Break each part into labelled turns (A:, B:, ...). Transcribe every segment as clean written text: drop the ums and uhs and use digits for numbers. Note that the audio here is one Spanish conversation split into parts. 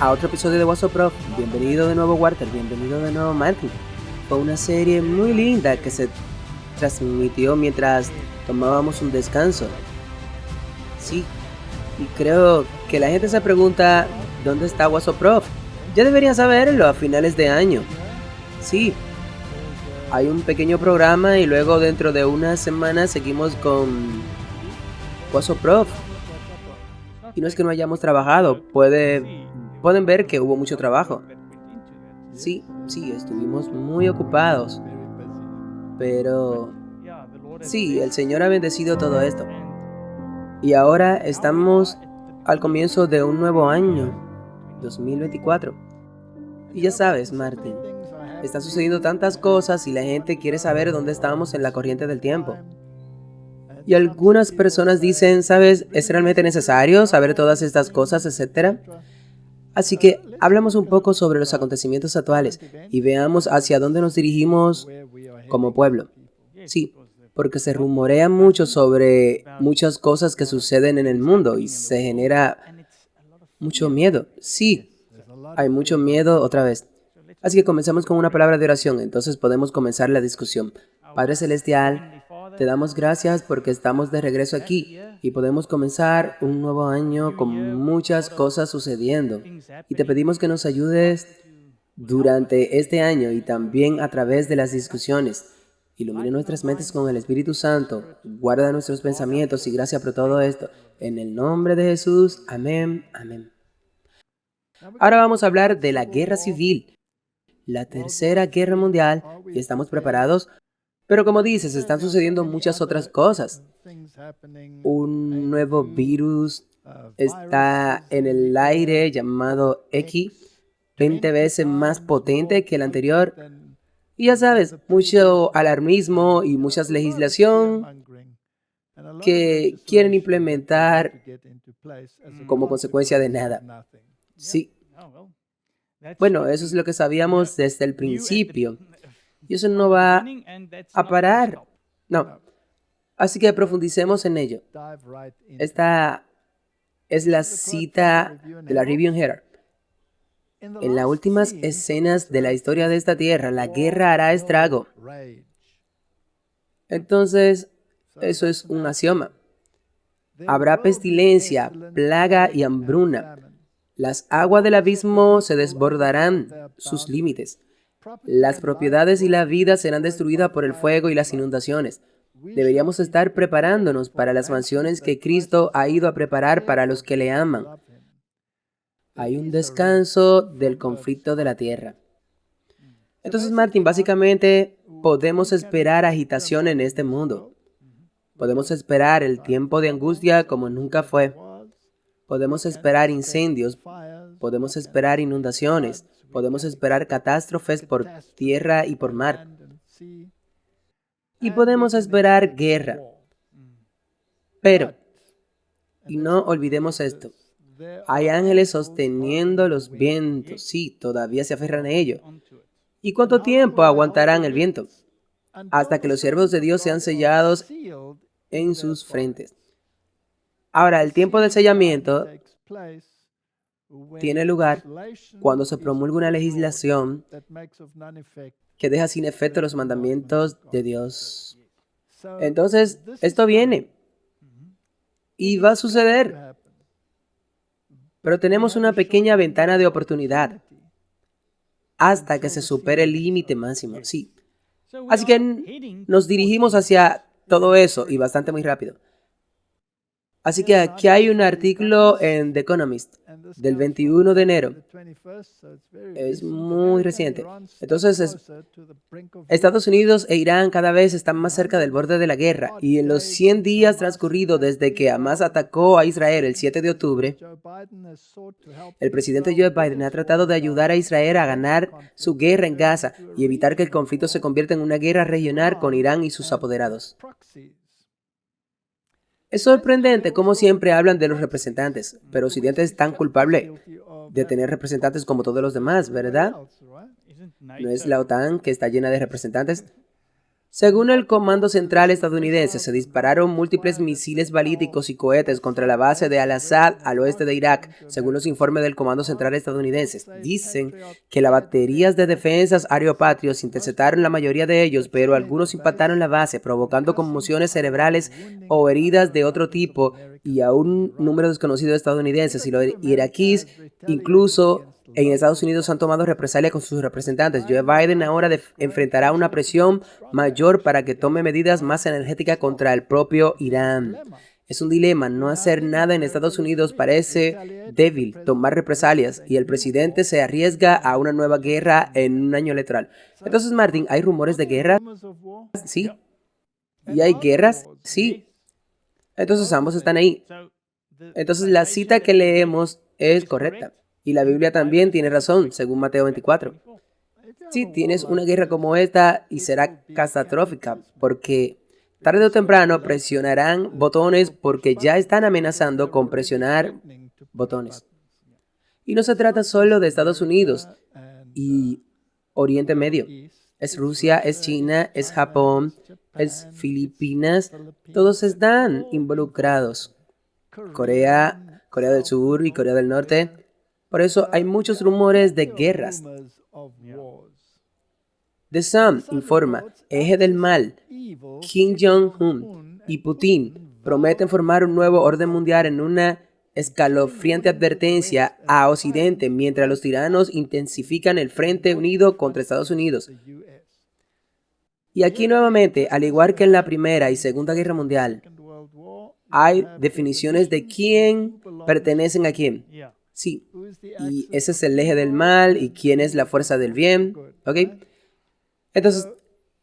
A: a otro episodio de WhatsApp Prof. Bienvenido de nuevo Walter, bienvenido de nuevo Martin. Fue una serie muy linda que se transmitió mientras tomábamos un descanso. Sí, y creo que la gente se pregunta, ¿dónde está WhatsApp Prof? Ya deberían saberlo a finales de año. Sí, hay un pequeño programa y luego dentro de unas semanas seguimos con WhatsApp Prof. Y no es que no hayamos trabajado, pueden ver que hubo mucho trabajo. Sí, estuvimos muy ocupados, pero sí, el Señor ha bendecido todo esto. Y ahora estamos al comienzo de un nuevo año, 2024. Y ya sabes, Martín, están sucediendo tantas cosas y la gente quiere saber dónde estamos en la corriente del tiempo. Y algunas personas dicen, ¿sabes? ¿Es realmente necesario saber todas estas cosas, etcétera? Así que hablamos un poco sobre los acontecimientos actuales y veamos hacia dónde nos dirigimos como pueblo. Sí, porque se rumorea mucho sobre muchas cosas que suceden en el mundo y se genera mucho miedo. Sí, hay mucho miedo otra vez. Así que comenzamos con una palabra de oración, entonces podemos comenzar la discusión. Padre Celestial, te damos gracias porque estamos de regreso aquí y podemos comenzar un nuevo año con muchas cosas sucediendo. Y te pedimos que nos ayudes durante este año y también a través de las discusiones. Ilumina nuestras mentes con el Espíritu Santo, guarda nuestros pensamientos y gracias por todo esto. En el nombre de Jesús, amén, amén. Ahora vamos a hablar de la guerra civil, la tercera guerra mundial, y estamos preparados. Pero como dices, están sucediendo muchas otras cosas. Un nuevo virus está en el aire llamado X, 20 veces más potente que el anterior. Y ya sabes, mucho alarmismo y mucha legislación que quieren implementar como consecuencia de nada. Sí. Bueno, eso es lo que sabíamos desde el principio. Y eso no va a parar. No. Así que profundicemos en ello. Esta es la cita de la Review Herald. En las últimas escenas de la historia de esta tierra, la guerra hará estrago. Entonces, eso es un axioma. Habrá pestilencia, plaga y hambruna. Las aguas del abismo se desbordarán sus límites. Las propiedades y la vida serán destruidas por el fuego y las inundaciones. Deberíamos estar preparándonos para las mansiones que Cristo ha ido a preparar para los que le aman. Hay un descanso del conflicto de la tierra. Entonces, Martín, básicamente podemos esperar agitación en este mundo. Podemos esperar el tiempo de angustia como nunca fue. Podemos esperar incendios. Podemos esperar inundaciones. Podemos esperar catástrofes por tierra y por mar. Y podemos esperar guerra. Pero, y no olvidemos esto, hay ángeles sosteniendo los vientos. Sí, todavía se aferran a ello. ¿Y cuánto tiempo aguantarán el viento? Hasta que los siervos de Dios sean sellados en sus frentes. Ahora, el tiempo del sellamiento tiene lugar cuando se promulga una legislación que deja sin efecto los mandamientos de Dios. Entonces, esto viene y va a suceder. Pero tenemos una pequeña ventana de oportunidad hasta que se supere el límite máximo. Sí. Así que nos dirigimos hacia todo eso y bastante muy rápido. Así que aquí hay un artículo en The Economist del 21 de enero. Es muy reciente. Entonces, Estados Unidos e Irán cada vez están más cerca del borde de la guerra. Y en los 100 días transcurridos desde que Hamas atacó a Israel el 7 de octubre, el presidente Joe Biden ha tratado de ayudar a Israel a ganar su guerra en Gaza y evitar que el conflicto se convierta en una guerra regional con Irán y sus apoderados. Es sorprendente cómo siempre hablan de los representantes, pero Occidente es tan culpable de tener representantes como todos los demás, ¿verdad? ¿No es la OTAN que está llena de representantes? Según el Comando Central estadounidense, se dispararon múltiples misiles balísticos y cohetes contra la base de Al-Assad al oeste de Irak, según los informes del Comando Central estadounidense. Dicen que las baterías de defensas aeropatrios interceptaron la mayoría de ellos, pero algunos impactaron la base, provocando conmociones cerebrales o heridas de otro tipo y a un número desconocido de estadounidenses y los iraquíes, incluso en Estados Unidos, han tomado represalias con sus representantes. Joe Biden ahora enfrentará una presión mayor para que tome medidas más energéticas contra el propio Irán. Es un dilema. No hacer nada en Estados Unidos parece débil, tomar represalias, y el presidente se arriesga a una nueva guerra en un año electoral. Entonces, Martín, ¿hay rumores de guerra? Sí. ¿Y hay guerras? Sí. Entonces ambos están ahí. Entonces la cita que leemos es correcta. Y la Biblia también tiene razón, según Mateo 24. Sí, tienes una guerra como esta y será catastrófica, porque tarde o temprano presionarán botones porque ya están amenazando con presionar botones. Y no se trata solo de Estados Unidos y Oriente Medio. Es Rusia, es China, es Japón, es Filipinas. Todos están involucrados. Corea del Sur y Corea del Norte. Por eso hay muchos rumores de guerras. The Sun informa, eje del mal, Kim Jong-un y Putin prometen formar un nuevo orden mundial en una escalofriante advertencia a Occidente mientras los tiranos intensifican el frente unido contra Estados Unidos. Y aquí nuevamente, al igual que en la Primera y Segunda Guerra Mundial, hay definiciones de quién pertenecen a quién. Sí, y ese es el eje del mal y quién es la fuerza del bien, ¿ok? Entonces,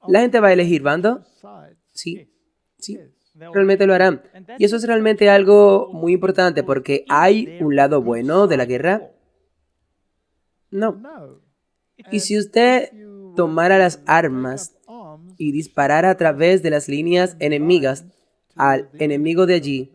A: ¿la gente va a elegir bando? Sí, realmente lo harán. Y eso es realmente algo muy importante porque ¿hay un lado bueno de la guerra? No. Y si usted tomara las armas y disparara a través de las líneas enemigas al enemigo de allí,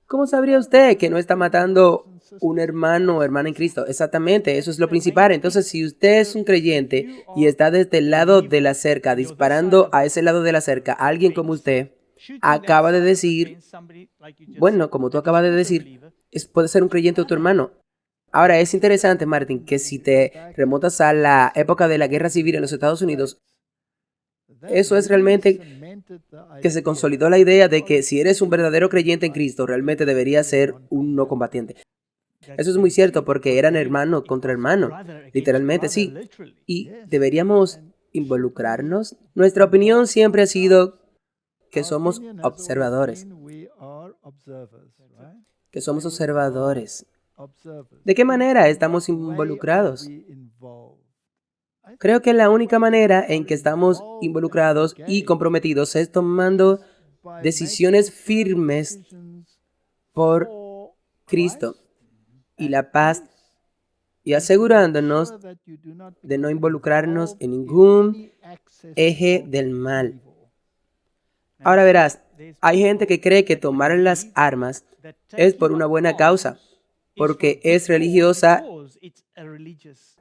A: ¿cómo sabría usted que no está matando un hermano o hermana en Cristo? Exactamente, eso es lo principal. Entonces, si usted es un creyente y está desde el lado de la cerca, disparando a ese lado de la cerca, alguien como usted acaba de decir, bueno, como tú acabas de decir, puede ser un creyente o tu hermano. Ahora, es interesante, Martín, que si te remontas a la época de la guerra civil en los Estados Unidos, eso es realmente que se consolidó la idea de que si eres un verdadero creyente en Cristo, realmente deberías ser un no combatiente. Eso es muy cierto porque eran hermano contra hermano, literalmente, sí. Y deberíamos involucrarnos. Nuestra opinión siempre ha sido que somos observadores. Que somos observadores. ¿De qué manera estamos involucrados? Creo que la única manera en que estamos involucrados y comprometidos es tomando decisiones firmes por Cristo y la paz y asegurándonos de no involucrarnos en ningún eje del mal. Ahora verás, hay gente que cree que tomar las armas es por una buena causa, porque es religiosa,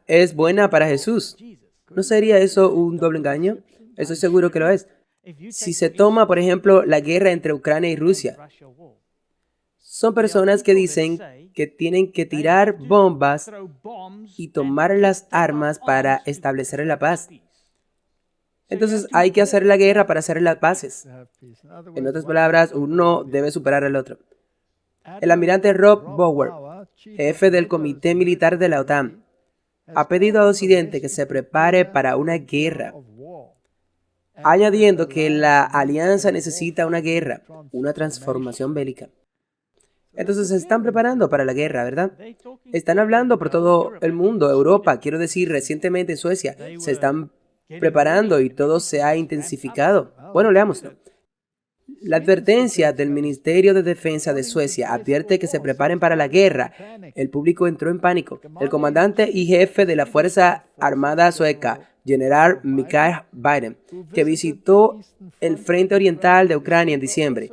A: es buena para Jesús. ¿No sería eso un doble engaño? Estoy seguro que lo es. Si se toma, por ejemplo, la guerra entre Ucrania y Rusia, son personas que dicen que tienen que tirar bombas y tomar las armas para establecer la paz. Entonces hay que hacer la guerra para hacer las paces. En otras palabras, uno debe superar al otro. El almirante Rob Bauer, jefe del Comité Militar de la OTAN, ha pedido a Occidente que se prepare para una guerra, añadiendo que la alianza necesita una guerra, una transformación bélica. Entonces se están preparando para la guerra, ¿verdad? Están hablando por todo el mundo, Europa, quiero decir, recientemente en Suecia, se están preparando y todo se ha intensificado. Bueno, leámoslo. La advertencia del Ministerio de Defensa de Suecia advierte que se preparen para la guerra. El público entró en pánico. El comandante y jefe de la Fuerza Armada Sueca, General Mikael Biden, que visitó el frente oriental de Ucrania en diciembre,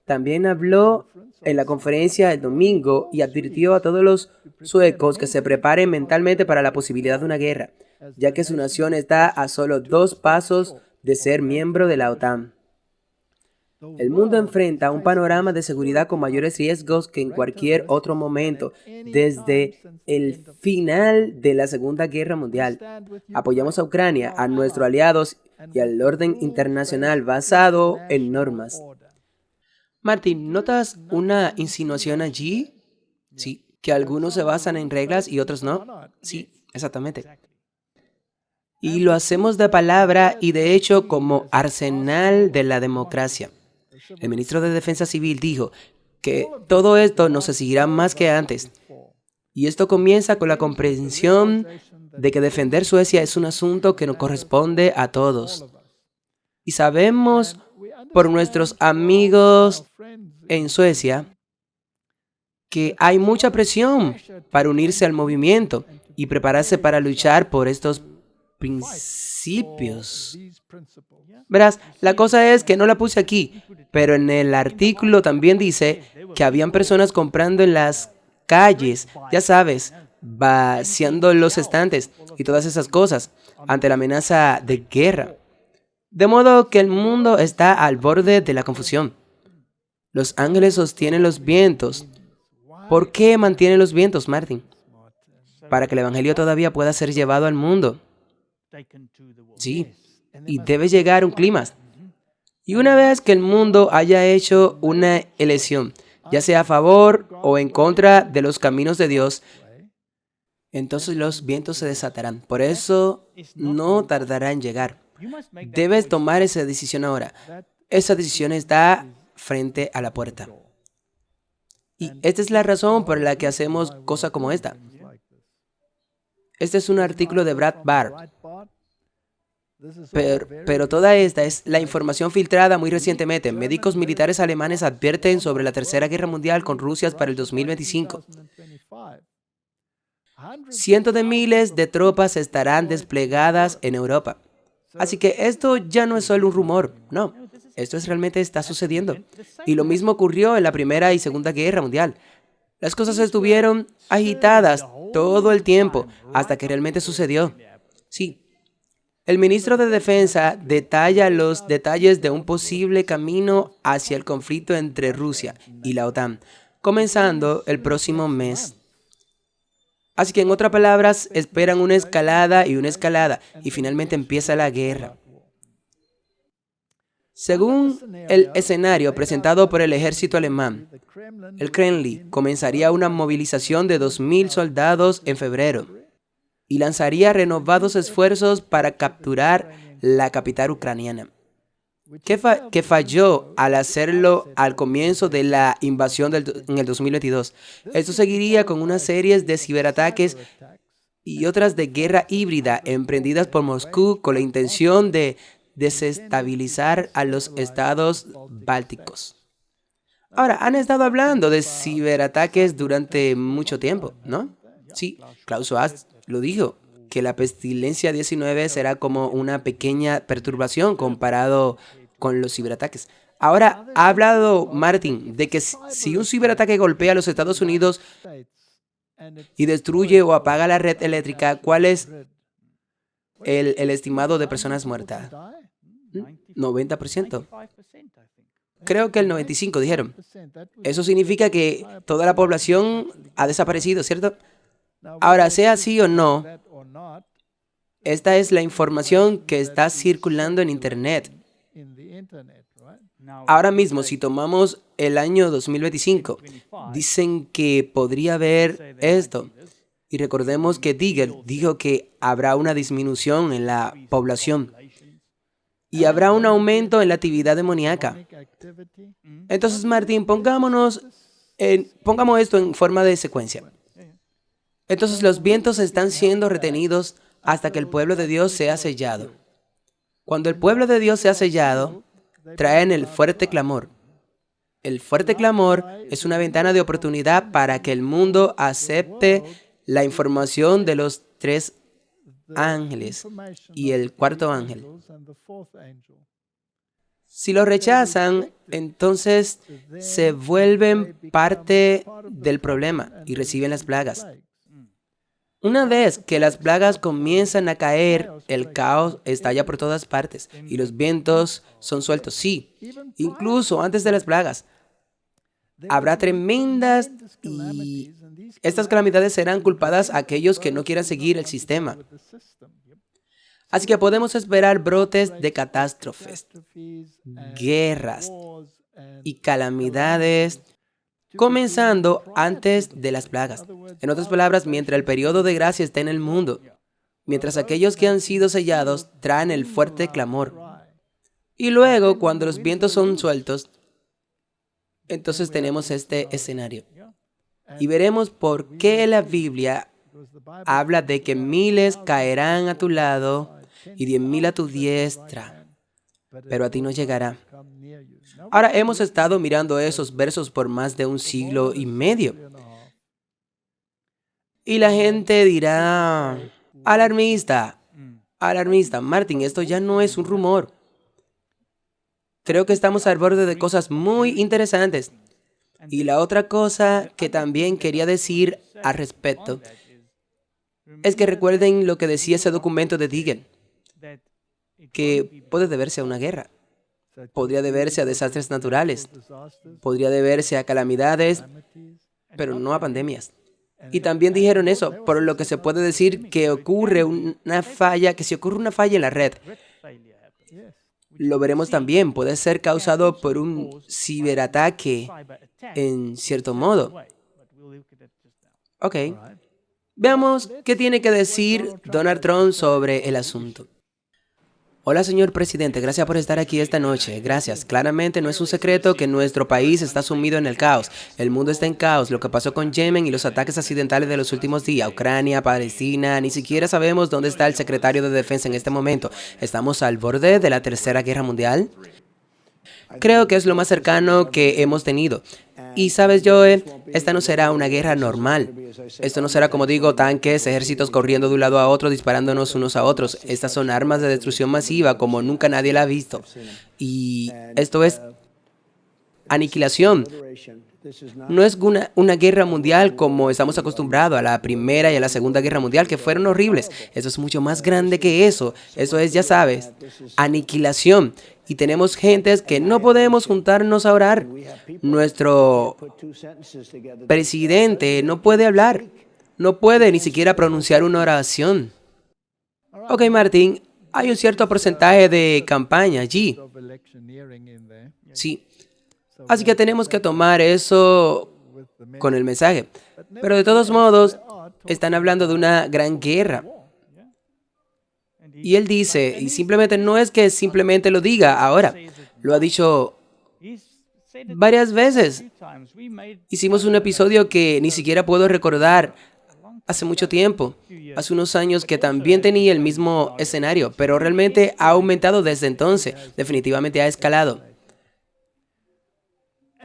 A: también habló en la conferencia el domingo y advirtió a todos los suecos que se preparen mentalmente para la posibilidad de una guerra, ya que su nación está a solo 2 pasos de ser miembro de la OTAN. El mundo enfrenta un panorama de seguridad con mayores riesgos que en cualquier otro momento desde el final de la Segunda Guerra Mundial. Apoyamos a Ucrania, a nuestros aliados y al orden internacional basado en normas. Martín, ¿notas una insinuación allí? Sí, que algunos se basan en reglas y otros no. Sí, exactamente. Y lo hacemos de palabra y de hecho como arsenal de la democracia. El ministro de Defensa Civil dijo que todo esto nos exigirá más que antes. Y esto comienza con la comprensión de que defender Suecia es un asunto que nos corresponde a todos. Y sabemos por nuestros amigos en Suecia que hay mucha presión para unirse al movimiento y prepararse para luchar por estos principios. Verás, la cosa es que no la puse aquí, pero en el artículo también dice que habían personas comprando en las calles, ya sabes, vaciando los estantes y todas esas cosas ante la amenaza de guerra. De modo que el mundo está al borde de la confusión. Los ángeles sostienen los vientos. ¿Por qué mantienen los vientos, Martin? Para que el evangelio todavía pueda ser llevado al mundo. Sí, y debe llegar un clima. Y una vez que el mundo haya hecho una elección, ya sea a favor o en contra de los caminos de Dios, entonces los vientos se desatarán. Por eso no tardará en llegar. Debes tomar esa decisión ahora. Esa decisión está frente a la puerta. Y esta es la razón por la que hacemos cosas como esta. Este es un artículo de Brad Barr. Pero toda esta es la información filtrada muy recientemente. Médicos militares alemanes advierten sobre la Tercera Guerra Mundial con Rusia para el 2025. Cientos de miles de tropas estarán desplegadas en Europa. Así que esto ya no es solo un rumor, no. Esto realmente está sucediendo. Y lo mismo ocurrió en la Primera y Segunda Guerra Mundial. Las cosas estuvieron agitadas todo el tiempo hasta que realmente sucedió. Sí. El ministro de Defensa detalla los detalles de un posible camino hacia el conflicto entre Rusia y la OTAN, comenzando el próximo mes. Así que, en otras palabras, esperan una escalada, y finalmente empieza la guerra. Según el escenario presentado por el ejército alemán, el Kremlin comenzaría una movilización de 2.000 soldados en febrero y lanzaría renovados esfuerzos para capturar la capital ucraniana, que falló al hacerlo al comienzo de la invasión en el 2022. Esto seguiría con una serie de ciberataques y otras de guerra híbrida emprendidas por Moscú con la intención de desestabilizar a los estados bálticos. Ahora, han estado hablando de ciberataques durante mucho tiempo, ¿no? Sí, Klaus Schwab lo dijo, que la pestilencia 19 será como una pequeña perturbación comparado con los ciberataques. Ahora, ha hablado Martin de que si un ciberataque golpea a los Estados Unidos y destruye o apaga la red eléctrica, ¿cuál es el estimado de personas muertas? 90%. Creo que el 95% dijeron. Eso significa que toda la población ha desaparecido, ¿cierto? Ahora, sea así o no, esta es la información que está circulando en Internet. Ahora mismo, si tomamos el año 2025, dicen que podría haber esto. Y recordemos que Deagle dijo que habrá una disminución en la población y habrá un aumento en la actividad demoníaca. Entonces, Martín, pongamos esto en forma de secuencia. Entonces, los vientos están siendo retenidos hasta que el pueblo de Dios sea sellado. Cuando el pueblo de Dios sea sellado, traen el fuerte clamor. El fuerte clamor es una ventana de oportunidad para que el mundo acepte la información de los 3 ángeles y el 4º ángel. Si lo rechazan, entonces se vuelven parte del problema y reciben las plagas. Una vez que las plagas comienzan a caer, el caos estalla por todas partes y los vientos son sueltos. Sí, incluso antes de las plagas, habrá tremendas y estas calamidades serán culpadas a aquellos que no quieran seguir el sistema. Así que podemos esperar brotes de catástrofes, guerras y calamidades comenzando antes de las plagas. En otras palabras, mientras el periodo de gracia está en el mundo, mientras aquellos que han sido sellados traen el fuerte clamor. Y luego, cuando los vientos son sueltos, entonces tenemos este escenario. Y veremos por qué la Biblia habla de que miles caerán a tu lado y 10,000 a tu diestra, pero a ti no llegará. Ahora hemos estado mirando esos versos por más de 1,5 siglos. Y la gente dirá, alarmista, Martin, esto ya no es un rumor. Creo que estamos al borde de cosas muy interesantes. Y la otra cosa que también quería decir al respecto es que recuerden lo que decía ese documento de Deegan, que puede deberse a una guerra, podría deberse a desastres naturales, podría deberse a calamidades, pero no a pandemias. Y también dijeron eso, por lo que se puede decir que ocurre una falla, que si ocurre una falla en la red, lo veremos también, puede ser causado por un ciberataque en cierto modo. Ok, veamos qué tiene que decir Donald Trump sobre el asunto. Hola, señor presidente, gracias por estar aquí esta noche. Gracias. Claramente no es un secreto que nuestro país está sumido en el caos. El mundo está en caos. Lo que pasó con Yemen y los ataques accidentales de los últimos días, Ucrania, Palestina, ni siquiera sabemos dónde está el secretario de Defensa en este momento. ¿Estamos al borde de la Tercera Guerra Mundial? Creo que es lo más cercano que hemos tenido. Y sabes, Joe, esta no será una guerra normal. Esto no será, como digo, tanques, ejércitos corriendo de un lado a otro, disparándonos unos a otros. Estas son armas de destrucción masiva como nunca nadie la ha visto. Y esto es aniquilación. No es una guerra mundial como estamos acostumbrados a la Primera y a la Segunda Guerra Mundial, que fueron horribles. Eso es mucho más grande que eso. Eso es, ya sabes, aniquilación. Y tenemos gentes que no podemos juntarnos a orar. Nuestro presidente no puede hablar. No puede ni siquiera pronunciar una oración. Ok, Martín, hay un cierto porcentaje de campaña allí. Sí. Así que tenemos que tomar eso con el mensaje. Pero de todos modos, están hablando de una gran guerra. Y él dice, y simplemente no es que simplemente lo diga ahora, lo ha dicho varias veces. Hicimos un episodio que ni siquiera puedo recordar hace mucho tiempo, hace unos años, que también tenía el mismo escenario, pero realmente ha aumentado desde entonces, definitivamente ha escalado.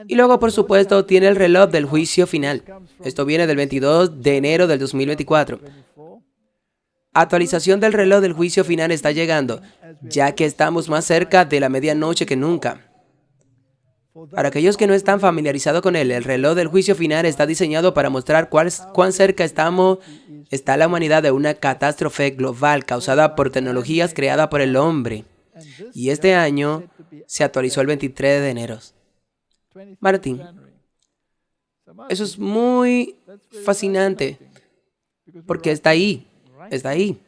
A: Y luego, por supuesto, tiene el reloj del juicio final. Esto viene del 22 de enero del 2024. Actualización del reloj del juicio final está llegando, ya que estamos más cerca de la medianoche que nunca. Para aquellos que no están familiarizados con él, el reloj del juicio final está diseñado para mostrar cuán cerca está la humanidad de una catástrofe global causada por tecnologías creadas por el hombre. Y este año se actualizó el 23 de enero. Martín, eso es muy fascinante, porque está ahí. Está ahí.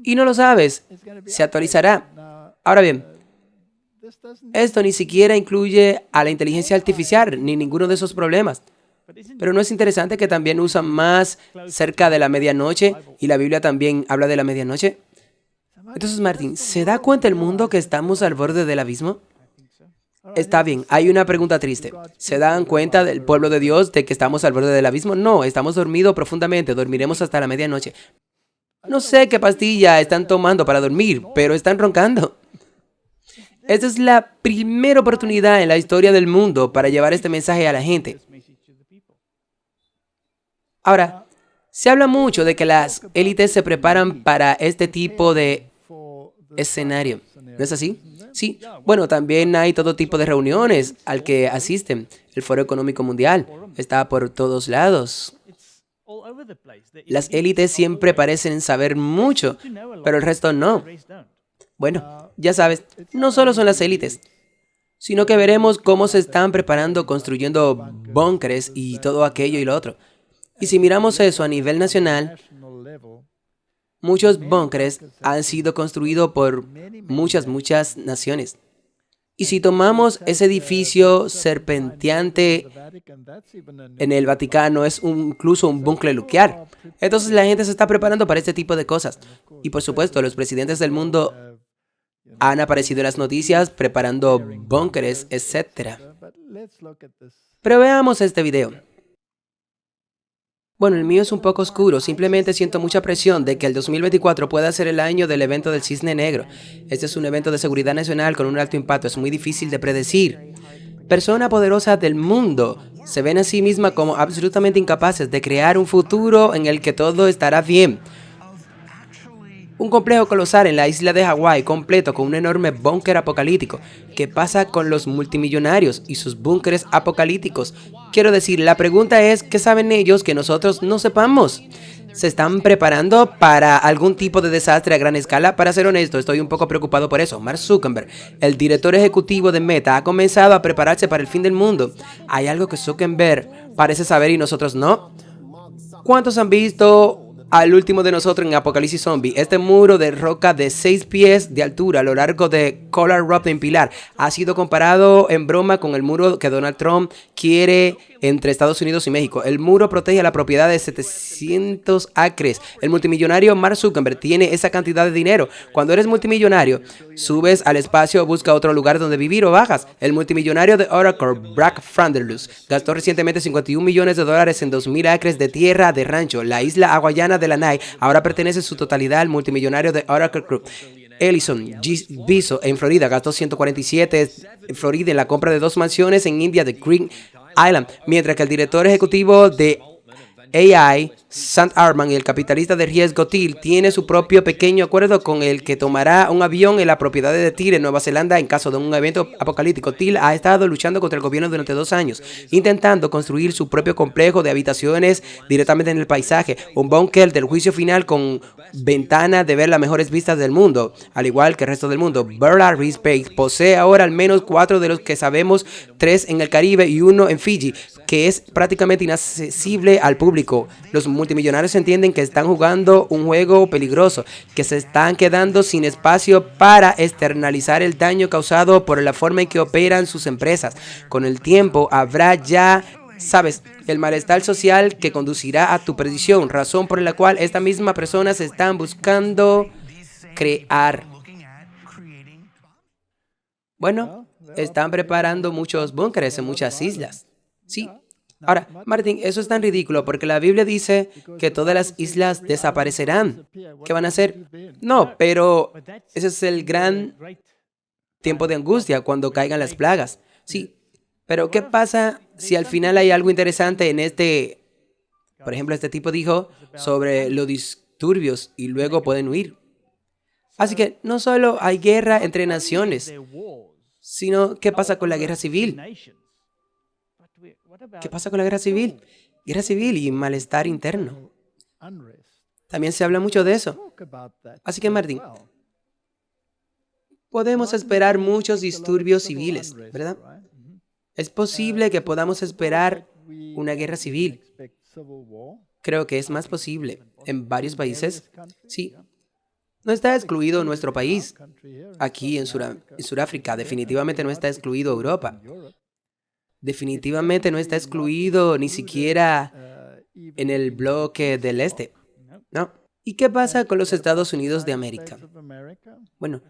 A: Y no lo sabes. Se actualizará. Ahora bien, esto ni siquiera incluye a la inteligencia artificial ni ninguno de esos problemas. Pero ¿no es interesante que también usan más cerca de la medianoche y la Biblia también habla de la medianoche? Entonces, Martín, ¿se da cuenta el mundo que estamos al borde del abismo? Está bien, hay una pregunta triste. ¿Se dan cuenta del pueblo de Dios de que estamos al borde del abismo? No, estamos dormidos profundamente. Dormiremos hasta la medianoche. No sé qué pastilla están tomando para dormir, pero están roncando. Esta es la primera oportunidad en la historia del mundo para llevar este mensaje a la gente. Ahora, se habla mucho de que las élites se preparan para este tipo de escenario. ¿No es así? Sí. Bueno, también hay todo tipo de reuniones al que asisten. El Foro Económico Mundial está por todos lados. Las élites siempre parecen saber mucho, pero el resto no. Bueno, ya sabes, no solo son las élites, sino que veremos cómo se están preparando, construyendo búnkeres y todo aquello y lo otro. Y si miramos eso a nivel nacional, muchos búnkeres han sido construidos por muchas naciones. Y si tomamos ese edificio serpenteante en el Vaticano, es incluso un búnker nuclear. Entonces la gente se está preparando para este tipo de cosas. Y por supuesto, los presidentes del mundo han aparecido en las noticias preparando búnkeres, etc. Pero veamos este video. Bueno, el mío es un poco oscuro, simplemente siento mucha presión de que el 2024 pueda ser el año del evento del Cisne Negro. Este es un evento de seguridad nacional con un alto impacto, es muy difícil de predecir. Personas poderosas del mundo se ven a sí mismas como absolutamente incapaces de crear un futuro en el que todo estará bien. Un complejo colosal en la isla de Hawái completo con un enorme búnker apocalíptico. ¿Qué pasa con los multimillonarios y sus búnkeres apocalípticos? Quiero decir, la pregunta es, ¿qué saben ellos que nosotros no sepamos? ¿Se están preparando para algún tipo de desastre a gran escala? Para ser honesto, estoy un poco preocupado por eso. Mark Zuckerberg, el director ejecutivo de Meta, ha comenzado a prepararse para el fin del mundo. ¿Hay algo que Zuckerberg parece saber y nosotros no? ¿Cuántos han visto al último de nosotros en Apocalipsis Zombie? Este muro de roca de 6 pies de altura a lo largo de Collar Rock en Pilar ha sido comparado en broma con el muro que Donald Trump quiere entre Estados Unidos y México. El muro protege la propiedad de 700 acres. El multimillonario Mark Zuckerberg tiene esa cantidad de dinero. Cuando eres multimillonario, subes al espacio, busca otro lugar donde vivir o bajas. El multimillonario de Oracle, Brad Franderlus, gastó recientemente $51 millones en 2.000 acres de tierra de rancho. La isla hawaiana de Lanai ahora pertenece en su totalidad al multimillonario de Oracle Group. Ellison Biso en Florida gastó 147 en Florida en la compra de 2 mansiones en India de Green Island, mientras que el director ejecutivo de AI, Sam Altman, y el capitalista de riesgo Thiel tiene su propio pequeño acuerdo con el que tomará un avión en la propiedad de Thiel en Nueva Zelanda en caso de un evento apocalíptico. Thiel ha estado luchando contra el gobierno durante 2 años, intentando construir su propio complejo de habitaciones directamente en el paisaje, un búnker del juicio final con ventana de ver las mejores vistas del mundo, al igual que el resto del mundo. Bernard Space posee ahora al menos 4 de los que sabemos, 3 en el Caribe y 1 en Fiji, que es prácticamente inaccesible al público. Los multimillonarios entienden que están jugando un juego peligroso, que se están quedando sin espacio para externalizar el daño causado por la forma en que operan sus empresas. Con el tiempo habrá ya, sabes, el malestar social que conducirá a tu perdición, razón por la cual estas mismas personas están buscando crear. Bueno, están preparando muchos búnkeres en muchas islas. Sí. Ahora, Martín, eso es tan ridículo porque la Biblia dice que todas las islas desaparecerán. ¿Qué van a hacer? No, pero ese es el gran tiempo de angustia cuando caigan las plagas. Sí, pero ¿qué pasa si al final hay algo interesante en este? Por ejemplo, este tipo dijo sobre los disturbios y luego pueden huir. Así que no solo hay guerra entre naciones, sino ¿qué pasa con la guerra civil? ¿Qué pasa con la guerra civil? Guerra civil y malestar interno. También se habla mucho de eso. Así que, Martín, podemos esperar muchos disturbios civiles, ¿verdad? Es posible que podamos esperar una guerra civil. Creo que es más posible en varios países. Sí. No está excluido nuestro país. Aquí en Sudáfrica definitivamente no está excluido Europa. Definitivamente no está excluido ni siquiera en el bloque del este. ¿No? ¿Y qué pasa con los Estados Unidos de América? Bueno,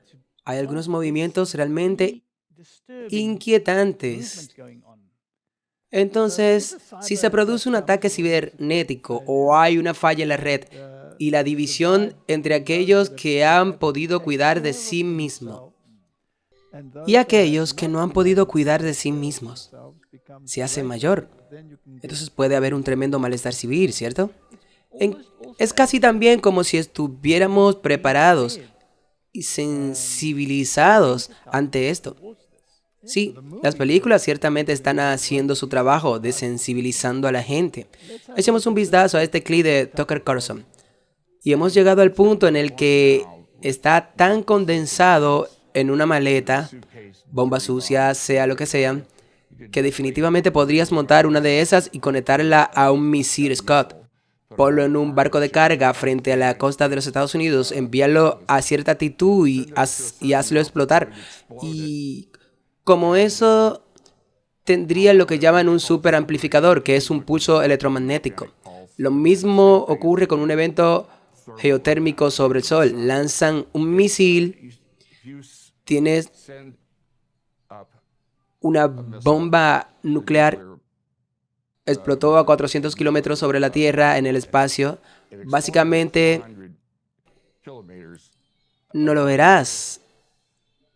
A: hay algunos movimientos realmente inquietantes. Entonces, si se produce un ataque cibernético o hay una falla en la red y la división entre aquellos que han podido cuidar de sí mismos y aquellos que no han podido cuidar de sí mismos se hace mayor, entonces puede haber un tremendo malestar civil, ¿cierto? Es casi también como si estuviéramos preparados y sensibilizados ante esto. Sí, las películas ciertamente están haciendo su trabajo de sensibilizando a la gente. Echemos un vistazo a este clip de Tucker Carlson. Y hemos llegado al punto en el que está tan condensado en una maleta, bomba sucia, sea lo que sea, que definitivamente podrías montar una de esas y conectarla a un misil Scott. Ponlo en un barco de carga frente a la costa de los Estados Unidos, envíalo a cierta altitud y hazlo explotar. Y como eso tendría lo que llaman un superamplificador, que es un pulso electromagnético. Lo mismo ocurre con un evento geotérmico sobre el Sol. Lanzan un misil, tienes una bomba nuclear, explotó a 400 kilómetros sobre la Tierra en el espacio. Básicamente, no lo verás.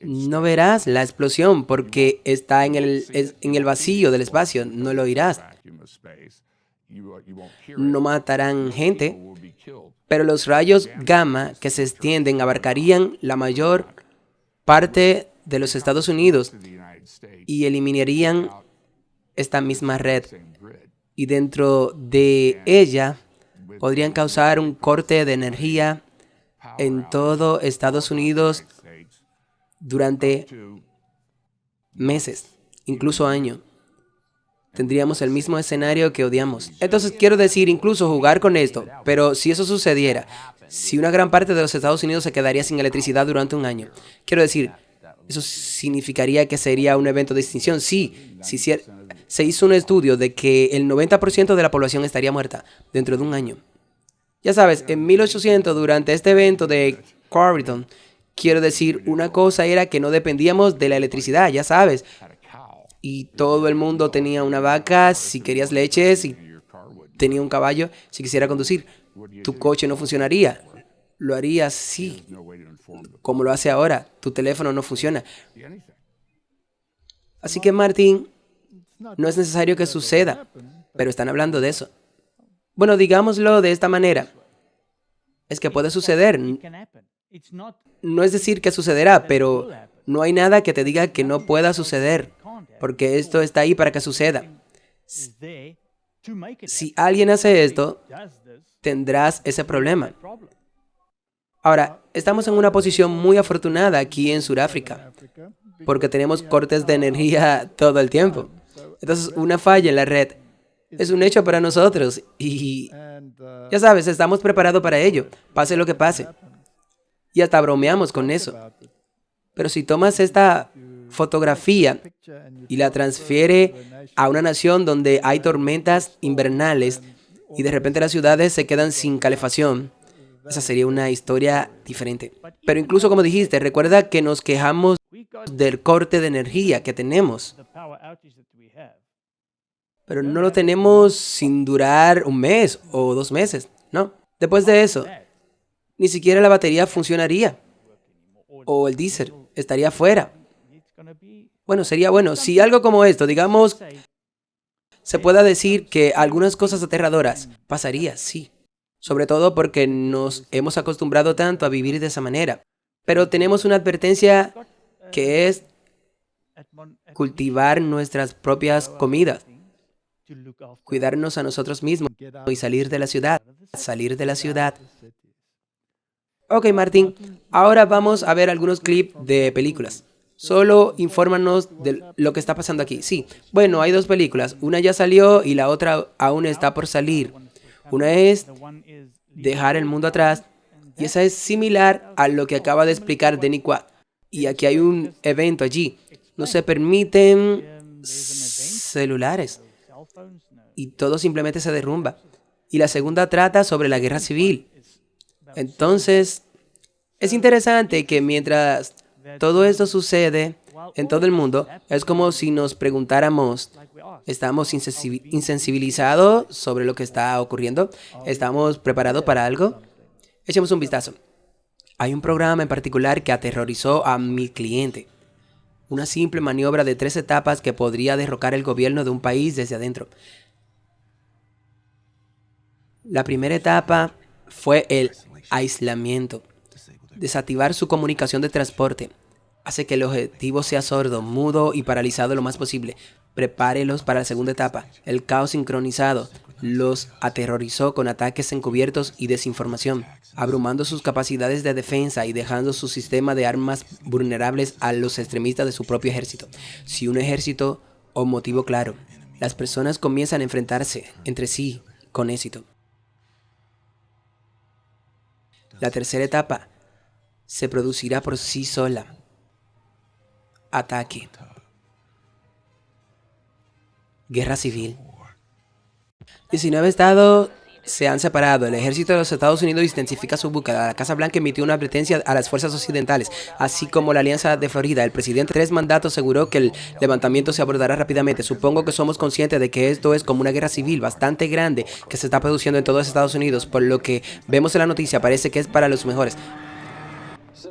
A: No verás la explosión porque está en el vacío del espacio. No lo oirás. No matarán gente, pero los rayos gamma que se extienden abarcarían la mayor parte de los Estados Unidos y eliminarían esta misma red. Y dentro de ella podrían causar un corte de energía en todo Estados Unidos durante meses, incluso años. Tendríamos el mismo escenario que odiamos. Entonces quiero decir, incluso jugar con esto, pero si eso sucediera, si una gran parte de los Estados Unidos se quedaría sin electricidad durante un año, quiero decir, ¿eso significaría que sería un evento de extinción? Sí, se hizo un estudio de que el 90% de la población estaría muerta dentro de un año. Ya sabes, en 1800, durante este evento de Corriton, quiero decir, una cosa era que no dependíamos de la electricidad, ya sabes. Y todo el mundo tenía una vaca, si querías leche, si tenía un caballo, si quisiera conducir. Tu coche no funcionaría. Lo harías sí, como lo hace ahora. Tu teléfono no funciona. Así que, Martín, no es necesario que suceda, pero están hablando de eso. Bueno, digámoslo de esta manera. Es que puede suceder. No es decir que sucederá, pero no hay nada que te diga que no pueda suceder, porque esto está ahí para que suceda. Si alguien hace esto, tendrás ese problema. Ahora, estamos en una posición muy afortunada aquí en Sudáfrica, porque tenemos cortes de energía todo el tiempo. Entonces, una falla en la red es un hecho para nosotros y, ya sabes, estamos preparados para ello, pase lo que pase. Y hasta bromeamos con eso. Pero si tomas esta fotografía y la transfiere a una nación donde hay tormentas invernales y de repente las ciudades se quedan sin calefacción, esa sería una historia diferente. Pero incluso como dijiste, recuerda que nos quejamos del corte de energía que tenemos. Pero no lo tenemos sin durar un mes o 2 meses, ¿no? Después de eso, ni siquiera la batería funcionaría. O el diésel estaría fuera. Bueno, sería bueno. Si algo como esto, digamos, se pueda decir que algunas cosas aterradoras pasaría, sí. Sobre todo porque nos hemos acostumbrado tanto a vivir de esa manera. Pero tenemos una advertencia que es cultivar nuestras propias comidas. Cuidarnos a nosotros mismos y salir de la ciudad. Salir de la ciudad. Ok, Martín, ahora vamos a ver algunos clips de películas. Solo infórmanos de lo que está pasando aquí. Sí, bueno, hay 2 películas. Una ya salió y la otra aún está por salir. Una es Dejar el mundo atrás y esa es similar a lo que acaba de explicar Denny Quaid. Y aquí hay un evento allí. No se permiten celulares y todo simplemente se derrumba. Y la segunda trata sobre la guerra civil. Entonces, es interesante que mientras todo esto sucede en todo el mundo, es como si nos preguntáramos, ¿estamos insensibilizados sobre lo que está ocurriendo? ¿Estamos preparados para algo? Echemos un vistazo. Hay un programa en particular que aterrorizó a mi cliente. Una simple maniobra de 3 etapas que podría derrocar el gobierno de un país desde adentro. La primera etapa fue el aislamiento. Desactivar su comunicación de transporte. Hace que el objetivo sea sordo, mudo y paralizado lo más posible. Prepárelos para la segunda etapa. El caos sincronizado los aterrorizó con ataques encubiertos y desinformación, abrumando sus capacidades de defensa y dejando su sistema de armas vulnerables a los extremistas de su propio ejército. Si un ejército o motivo claro, las personas comienzan a enfrentarse entre sí con éxito. La tercera etapa se producirá por sí sola. Ataque. Guerra civil. 19 estados se han separado. El ejército de los Estados Unidos intensifica su búsqueda. La Casa Blanca emitió una advertencia a las fuerzas occidentales, así como la Alianza de Florida. El presidente 3 mandatos aseguró que el levantamiento se abordará rápidamente. Supongo que somos conscientes de que esto es como una guerra civil bastante grande que se está produciendo en todos Estados Unidos. Por lo que vemos en la noticia, parece que es para los mejores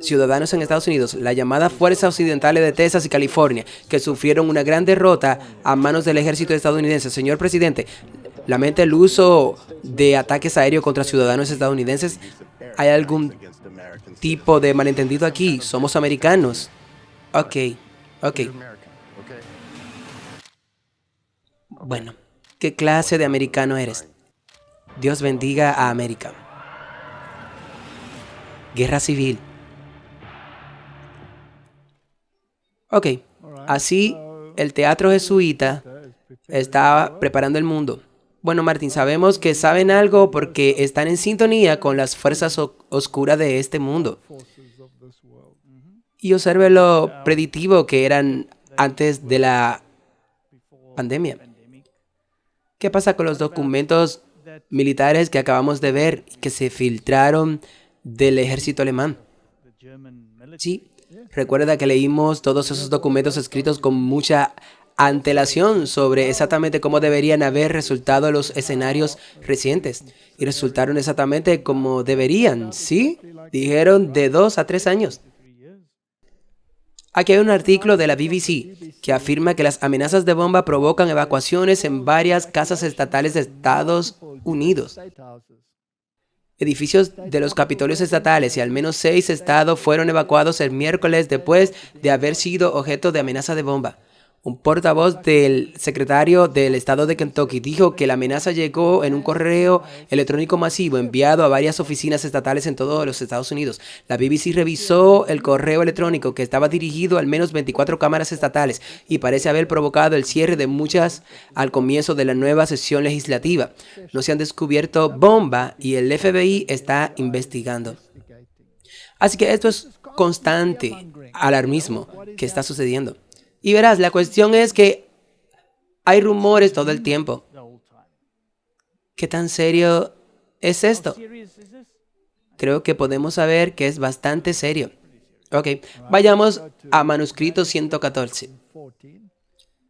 A: ciudadanos en Estados Unidos, la llamada Fuerza Occidentales de Texas y California, que sufrieron una gran derrota a manos del ejército estadounidense. Señor presidente, lamenta el uso de ataques aéreos contra ciudadanos estadounidenses. ¿Hay algún tipo de malentendido aquí? Somos americanos. Ok. Bueno, ¿qué clase de americano eres? Dios bendiga a América. Guerra civil. Ok, así el teatro jesuita está preparando el mundo. Bueno, Martín, sabemos que saben algo porque están en sintonía con las fuerzas oscuras de este mundo. Y observe lo predictivo que eran antes de la pandemia. ¿Qué pasa con los documentos militares que acabamos de ver que se filtraron del ejército alemán? Sí. Recuerda que leímos todos esos documentos escritos con mucha antelación sobre exactamente cómo deberían haber resultado los escenarios recientes. Y resultaron exactamente como deberían, ¿sí? Dijeron de 2 a 3 años. Aquí hay un artículo de la BBC que afirma que las amenazas de bomba provocan evacuaciones en varias casas estatales de Estados Unidos. Edificios de los capitolios estatales y al menos 6 estados fueron evacuados el miércoles después de haber sido objeto de amenaza de bomba. Un portavoz del secretario del estado de Kentucky dijo que la amenaza llegó en un correo electrónico masivo enviado a varias oficinas estatales en todos los Estados Unidos. La BBC revisó el correo electrónico que estaba dirigido a al menos 24 cámaras estatales y parece haber provocado el cierre de muchas al comienzo de la nueva sesión legislativa. No se han descubierto bombas y el FBI está investigando. Así que esto es constante alarmismo que está sucediendo. Y verás, la cuestión es que hay rumores todo el tiempo. ¿Qué tan serio es esto? Creo que podemos saber que es bastante serio. Ok, vayamos a manuscrito 114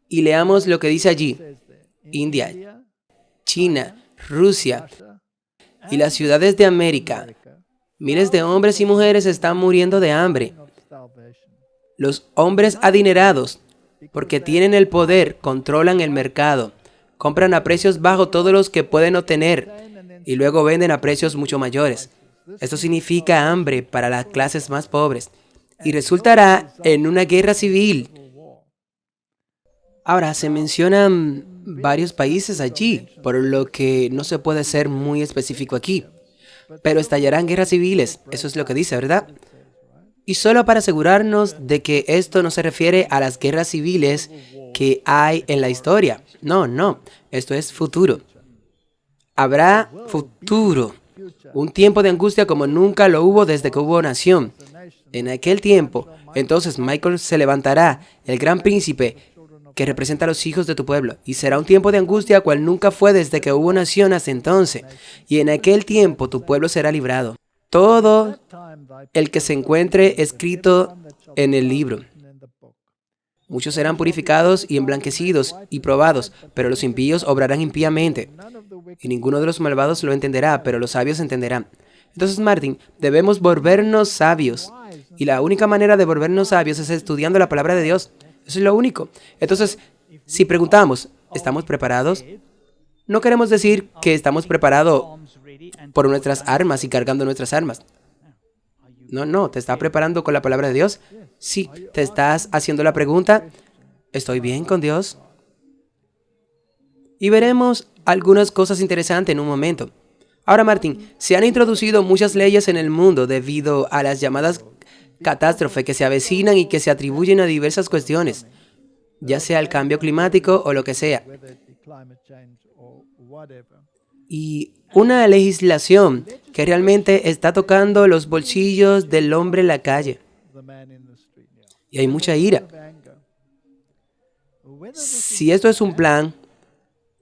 A: y leamos lo que dice allí. India, China, Rusia y las ciudades de América. Miles de hombres y mujeres están muriendo de hambre. Los hombres adinerados, porque tienen el poder, controlan el mercado, compran a precios bajos todos los que pueden obtener y luego venden a precios mucho mayores. Esto significa hambre para las clases más pobres y resultará en una guerra civil. Ahora, se mencionan varios países allí, por lo que no se puede ser muy específico aquí, pero estallarán guerras civiles, eso es lo que dice, ¿verdad? Y solo para asegurarnos de que esto no se refiere a las guerras civiles que hay en la historia. No, esto es futuro. Habrá futuro. Un tiempo de angustia como nunca lo hubo desde que hubo nación. En aquel tiempo, entonces Michael se levantará, el gran príncipe que representa a los hijos de tu pueblo. Y será un tiempo de angustia cual nunca fue desde que hubo nación hasta entonces. Y en aquel tiempo tu pueblo será librado. Todo el que se encuentre escrito en el libro. Muchos serán purificados y emblanquecidos y probados, pero los impíos obrarán impíamente. Y ninguno de los malvados lo entenderá, pero los sabios entenderán. Entonces, Martín, debemos volvernos sabios. Y la única manera de volvernos sabios es estudiando la palabra de Dios. Eso es lo único. Entonces, si preguntamos, ¿estamos preparados? No queremos decir que estamos preparados por nuestras armas y cargando nuestras armas. No, te está preparando con la palabra de Dios. Sí, te estás haciendo la pregunta, ¿estoy bien con Dios? Y veremos algunas cosas interesantes en un momento. Ahora, Martín, se han introducido muchas leyes en el mundo debido a las llamadas catástrofes que se avecinan y que se atribuyen a diversas cuestiones, ya sea el cambio climático o lo que sea. Y una legislación que realmente está tocando los bolsillos del hombre en la calle. Y hay mucha ira. Si esto es un plan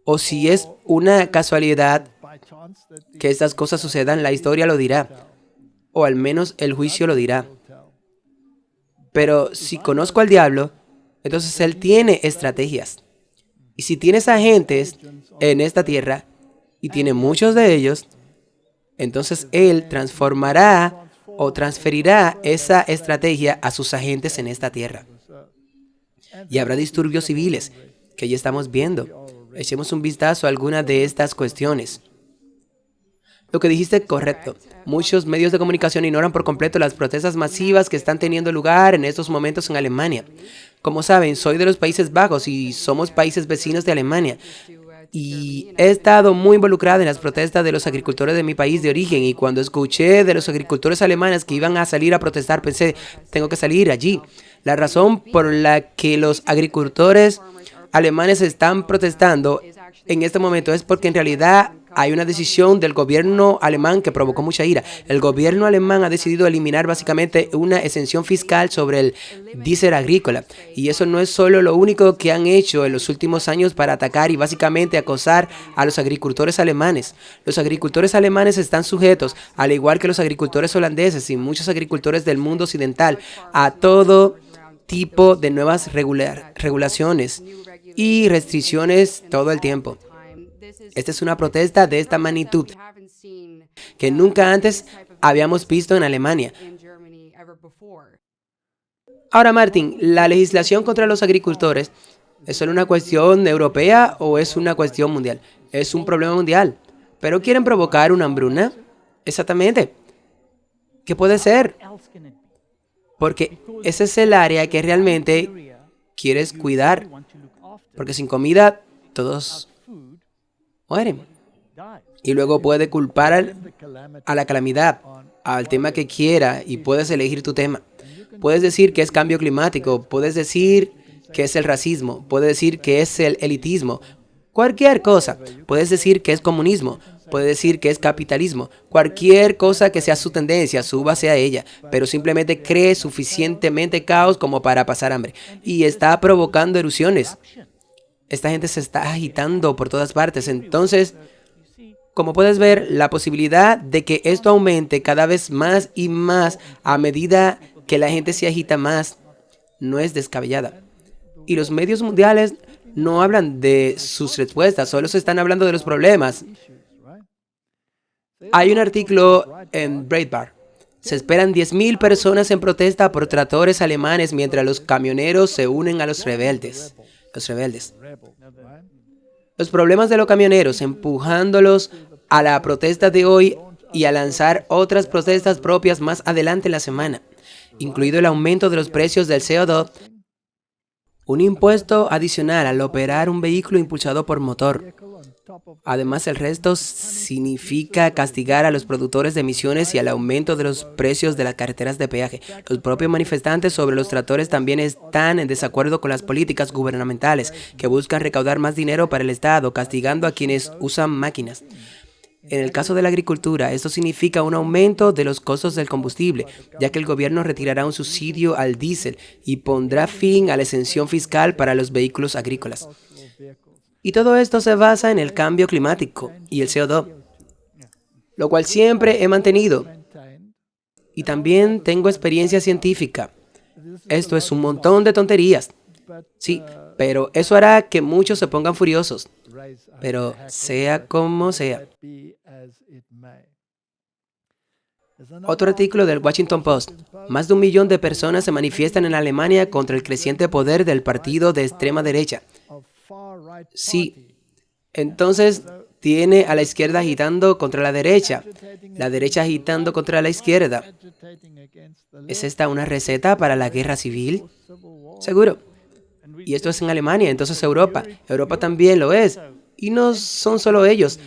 A: o si es una casualidad que estas cosas sucedan, la historia lo dirá, o al menos el juicio lo dirá. Pero si conozco al diablo, entonces él tiene estrategias. Y si tienes agentes en esta tierra, y tiene muchos de ellos, entonces él transformará o transferirá esa estrategia a sus agentes en esta tierra. Y habrá disturbios civiles, que ya estamos viendo. Echemos un vistazo a algunas de estas cuestiones. Lo que dijiste es correcto. Muchos medios de comunicación ignoran por completo las protestas masivas que están teniendo lugar en estos momentos en Alemania. Como saben, soy de los Países Bajos y somos países vecinos de Alemania. Y he estado muy involucrada en las protestas de los agricultores de mi país de origen, y cuando escuché de los agricultores alemanes que iban a salir a protestar, pensé, tengo que salir allí. La razón por la que los agricultores alemanes están protestando en este momento es porque en realidad hay una decisión del gobierno alemán que provocó mucha ira. El gobierno alemán ha decidido eliminar básicamente una exención fiscal sobre el diésel agrícola. Y eso no es solo lo único que han hecho en los últimos años para atacar y básicamente acosar a los agricultores alemanes. Los agricultores alemanes están sujetos, al igual que los agricultores holandeses y muchos agricultores del mundo occidental, a todo tipo de nuevas regulaciones y restricciones todo el tiempo. Esta es una protesta de esta magnitud que nunca antes habíamos visto en Alemania. Ahora, Martín, ¿la legislación contra los agricultores es solo una cuestión europea o es una cuestión mundial? Es un problema mundial. ¿Pero quieren provocar una hambruna? Exactamente. ¿Qué puede ser? Porque ese es el área que realmente quieres cuidar. Porque sin comida todos mueren. Y luego puede culpar a la calamidad, al tema que quiera, y puedes elegir tu tema. Puedes decir que es cambio climático, puedes decir que es el racismo, puedes decir que es el elitismo, cualquier cosa. Puedes decir que es comunismo, puedes decir que es capitalismo, cualquier cosa que sea su tendencia, súbase a ella, pero simplemente cree suficientemente caos como para pasar hambre. Y está provocando erupciones. Esta gente se está agitando por todas partes. Entonces, como puedes ver, la posibilidad de que esto aumente cada vez más y más a medida que la gente se agita más no es descabellada. Y los medios mundiales no hablan de sus respuestas, solo se están hablando de los problemas. Hay un artículo en Breitbart. Se esperan 10.000 personas en protesta por tractores alemanes mientras los camioneros se unen a los rebeldes. Los problemas de los camioneros empujándolos a la protesta de hoy y a lanzar otras protestas propias más adelante en la semana, incluido el aumento de los precios del CO2, un impuesto adicional al operar un vehículo impulsado por motor. Además, el resto significa castigar a los productores de emisiones y al aumento de los precios de las carreteras de peaje. Los propios manifestantes sobre los tractores también están en desacuerdo con las políticas gubernamentales que buscan recaudar más dinero para el Estado, castigando a quienes usan máquinas. En el caso de la agricultura, esto significa un aumento de los costos del combustible, ya que el gobierno retirará un subsidio al diésel y pondrá fin a la exención fiscal para los vehículos agrícolas. Y todo esto se basa en el cambio climático y el CO2, lo cual siempre he mantenido. Y también tengo experiencia científica. Esto es un montón de tonterías. Sí, pero eso hará que muchos se pongan furiosos. Pero sea como sea. Otro artículo del Washington Post. Más de 1 millón de personas se manifiestan en Alemania contra el creciente poder del partido de extrema derecha. Sí, entonces tiene a la izquierda agitando contra la derecha agitando contra la izquierda. ¿Es esta una receta para la guerra civil? Seguro. Y esto es en Alemania, entonces Europa. Europa también lo es. Y no son solo ellos,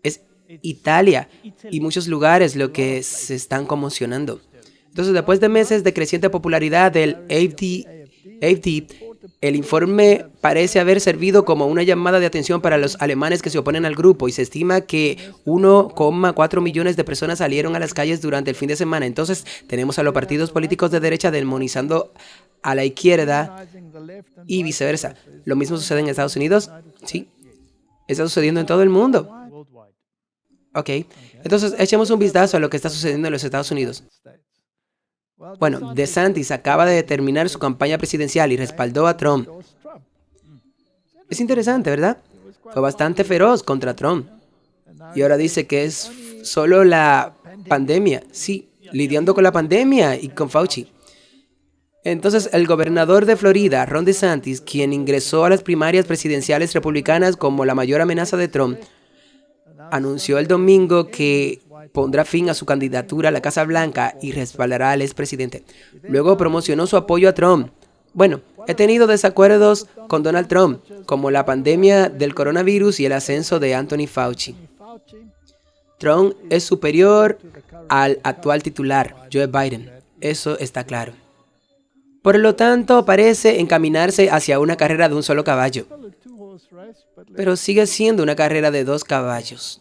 A: es Italia y muchos lugares lo que se están conmocionando. Entonces, después de meses de creciente popularidad del AfD, el informe parece haber servido como una llamada de atención para los alemanes que se oponen al grupo y se estima que 1,4 millones de personas salieron a las calles durante el fin de semana. Entonces, tenemos a los partidos políticos de derecha demonizando a la izquierda y viceversa. ¿Lo mismo sucede en Estados Unidos? Sí. Está sucediendo en todo el mundo. Ok. Entonces, echemos un vistazo a lo que está sucediendo en los Estados Unidos. Bueno, DeSantis acaba de terminar su campaña presidencial y respaldó a Trump. Es interesante, ¿verdad? Fue bastante feroz contra Trump. Y ahora dice que es solo la pandemia. Sí, lidiando con la pandemia y con Fauci. Entonces, el gobernador de Florida, Ron DeSantis, quien ingresó a las primarias presidenciales republicanas como la mayor amenaza de Trump, anunció el domingo que pondrá fin a su candidatura a la Casa Blanca y respaldará al expresidente. Luego promocionó su apoyo a Trump. Bueno, he tenido desacuerdos con Donald Trump, como la pandemia del coronavirus y el ascenso de Anthony Fauci. Trump es superior al actual titular, Joe Biden. Eso está claro. Por lo tanto, parece encaminarse hacia una carrera de un solo caballo. Pero sigue siendo una carrera de 2 caballos.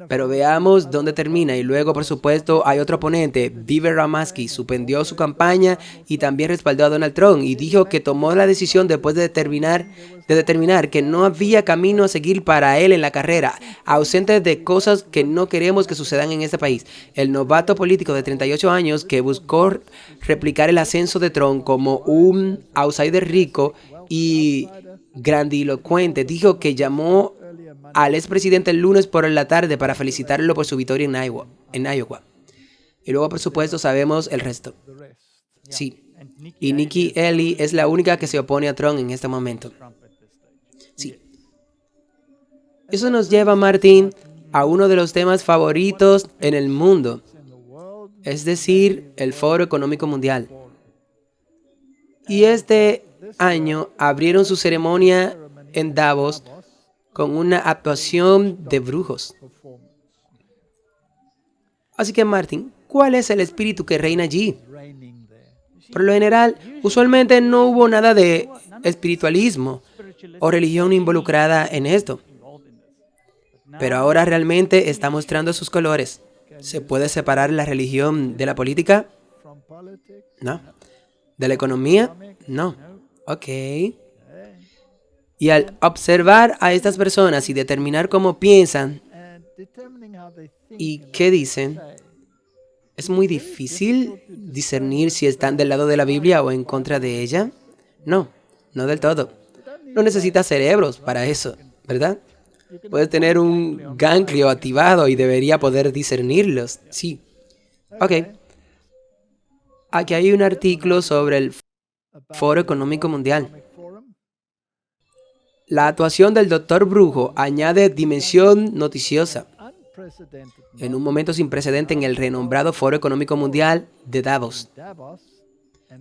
A: Pero veamos dónde termina. Y luego, por supuesto, hay otro oponente, Vivek Ramaswamy, suspendió su campaña y también respaldó a Donald Trump y dijo que tomó la decisión después de determinar que no había camino a seguir para él en la carrera, ausente de cosas que no queremos que sucedan en este país. El novato político de 38 años que buscó replicar el ascenso de Trump como un outsider rico y grandilocuente, dijo que llamó al expresidente el lunes por la tarde para felicitarlo por su victoria en Iowa. Y luego, por supuesto, sabemos el resto. Sí. Y Nikki Haley es la única que se opone a Trump en este momento. Sí. Eso nos lleva, Martín, a uno de los temas favoritos en el mundo. Es decir, el Foro Económico Mundial. Y este año abrieron su ceremonia en Davos con una actuación de brujos. Así que, Martín, ¿cuál es el espíritu que reina allí? Por lo general, usualmente no hubo nada de espiritualismo o religión involucrada en esto. Pero ahora realmente está mostrando sus colores. ¿Se puede separar la religión de la política? No. ¿De la economía? No. Ok. Y al observar a estas personas y determinar cómo piensan y qué dicen, ¿es muy difícil discernir si están del lado de la Biblia o en contra de ella? No, no del todo. No necesitas cerebros para eso, ¿verdad? Puedes tener un ganglio activado y debería poder discernirlos. Sí. Ok. Aquí hay un artículo sobre el Foro Económico Mundial. La actuación del Dr. Brujo añade dimensión noticiosa. En un momento sin precedente en el renombrado Foro Económico Mundial de Davos,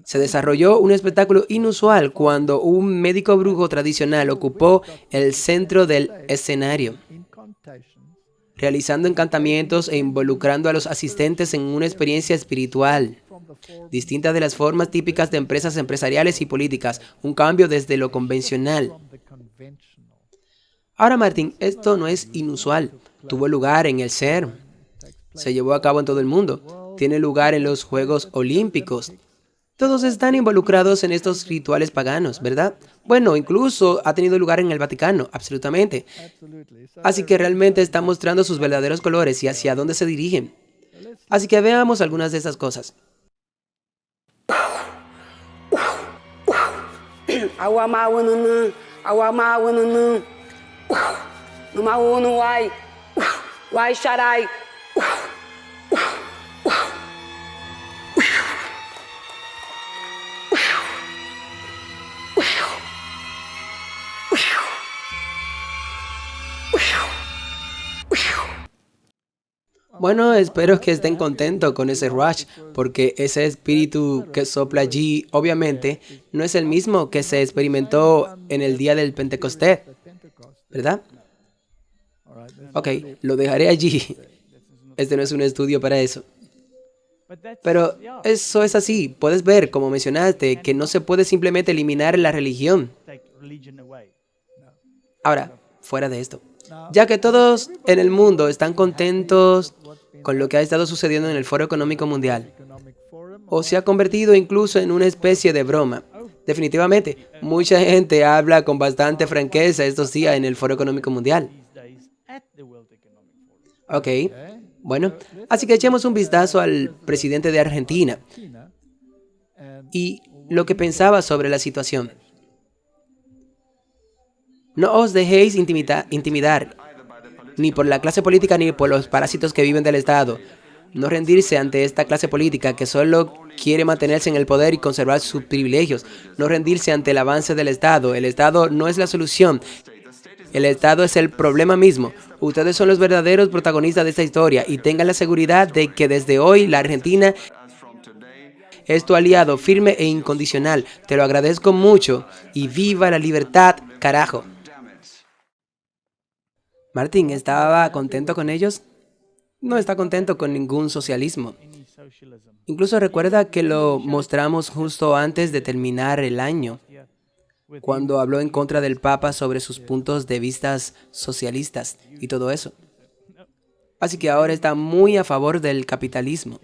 A: se desarrolló un espectáculo inusual cuando un médico brujo tradicional ocupó el centro del escenario, realizando encantamientos e involucrando a los asistentes en una experiencia espiritual, distinta de las formas típicas de empresas empresariales y políticas, un cambio desde lo convencional. Ahora, Martín, esto no es inusual. Tuvo lugar en el CERN. Se llevó a cabo en todo el mundo. Tiene lugar en los Juegos Olímpicos. Todos están involucrados en estos rituales paganos, ¿verdad? Bueno, incluso ha tenido lugar en el Vaticano, absolutamente. Así que realmente está mostrando sus verdaderos colores y hacia dónde se dirigen. Así que veamos algunas de esas cosas. Bueno, espero que estén contentos con ese rush, porque ese espíritu que sopla allí, obviamente, no es el mismo que se experimentó en el día del Pentecostés, ¿verdad? Ok, lo dejaré allí. Este no es un estudio para eso. Pero eso es así. Puedes ver, como mencionaste, que no se puede simplemente eliminar la religión. Ahora, fuera de esto, ya que todos en el mundo están contentos con lo que ha estado sucediendo en el Foro Económico Mundial, o se ha convertido incluso en una especie de broma. Definitivamente, mucha gente habla con bastante franqueza estos días en el Foro Económico Mundial. Ok, bueno, así que echemos un vistazo al presidente de Argentina y lo que pensaba sobre la situación. No os dejéis intimidar, ni por la clase política ni por los parásitos que viven del Estado. No rendirse ante esta clase política que solo quiere mantenerse en el poder y conservar sus privilegios. No rendirse ante el avance del Estado. El Estado no es la solución. El Estado es el problema mismo. Ustedes son los verdaderos protagonistas de esta historia y tengan la seguridad de que desde hoy la Argentina es tu aliado firme e incondicional. Te lo agradezco mucho y viva la libertad, carajo. Martín, ¿estaba contento con ellos? No está contento con ningún socialismo. Incluso recuerda que lo mostramos justo antes de terminar el año, cuando habló en contra del Papa sobre sus puntos de vista socialistas y todo eso. Así que ahora está muy a favor del capitalismo.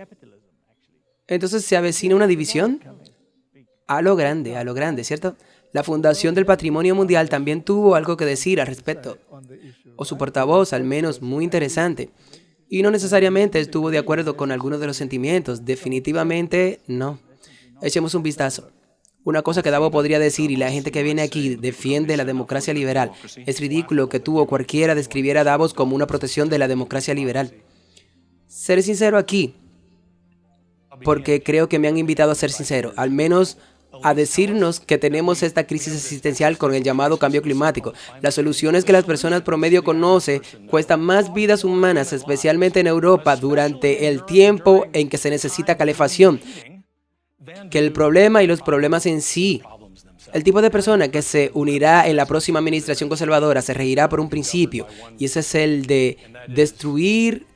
A: Entonces se avecina una división a lo grande, ¿cierto? La Fundación del Patrimonio Mundial también tuvo algo que decir al respecto, o su portavoz, al menos, muy interesante. Y no necesariamente estuvo de acuerdo con algunos de los sentimientos, definitivamente no. Echemos un vistazo. Una cosa que Davos podría decir, y la gente que viene aquí defiende la democracia liberal. Es ridículo que tú o cualquiera describiera a Davos como una protección de la democracia liberal. Seré sincero aquí, porque creo que me han invitado a ser sincero, al menos a decirnos que tenemos esta crisis existencial con el llamado cambio climático. Las soluciones que las personas promedio conocen cuestan más vidas humanas, especialmente en Europa, durante el tiempo en que se necesita calefacción, que el problema y los problemas en sí. El tipo de persona que se unirá en la próxima administración conservadora se regirá por un principio, y ese es el de destruir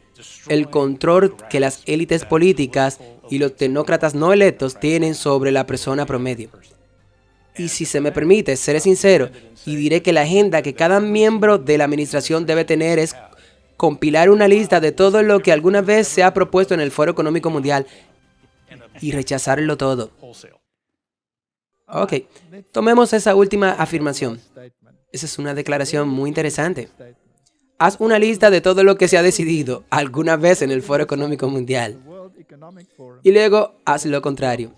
A: el control que las élites políticas y los tecnócratas no electos tienen sobre la persona promedio. Y si se me permite, seré sincero y diré que la agenda que cada miembro de la administración debe tener es compilar una lista de todo lo que alguna vez se ha propuesto en el Foro Económico Mundial y rechazarlo todo. Ok, tomemos esa última afirmación. Esa es una declaración muy interesante. Haz una lista de todo lo que se ha decidido alguna vez en el Foro Económico Mundial. Y luego haz lo contrario.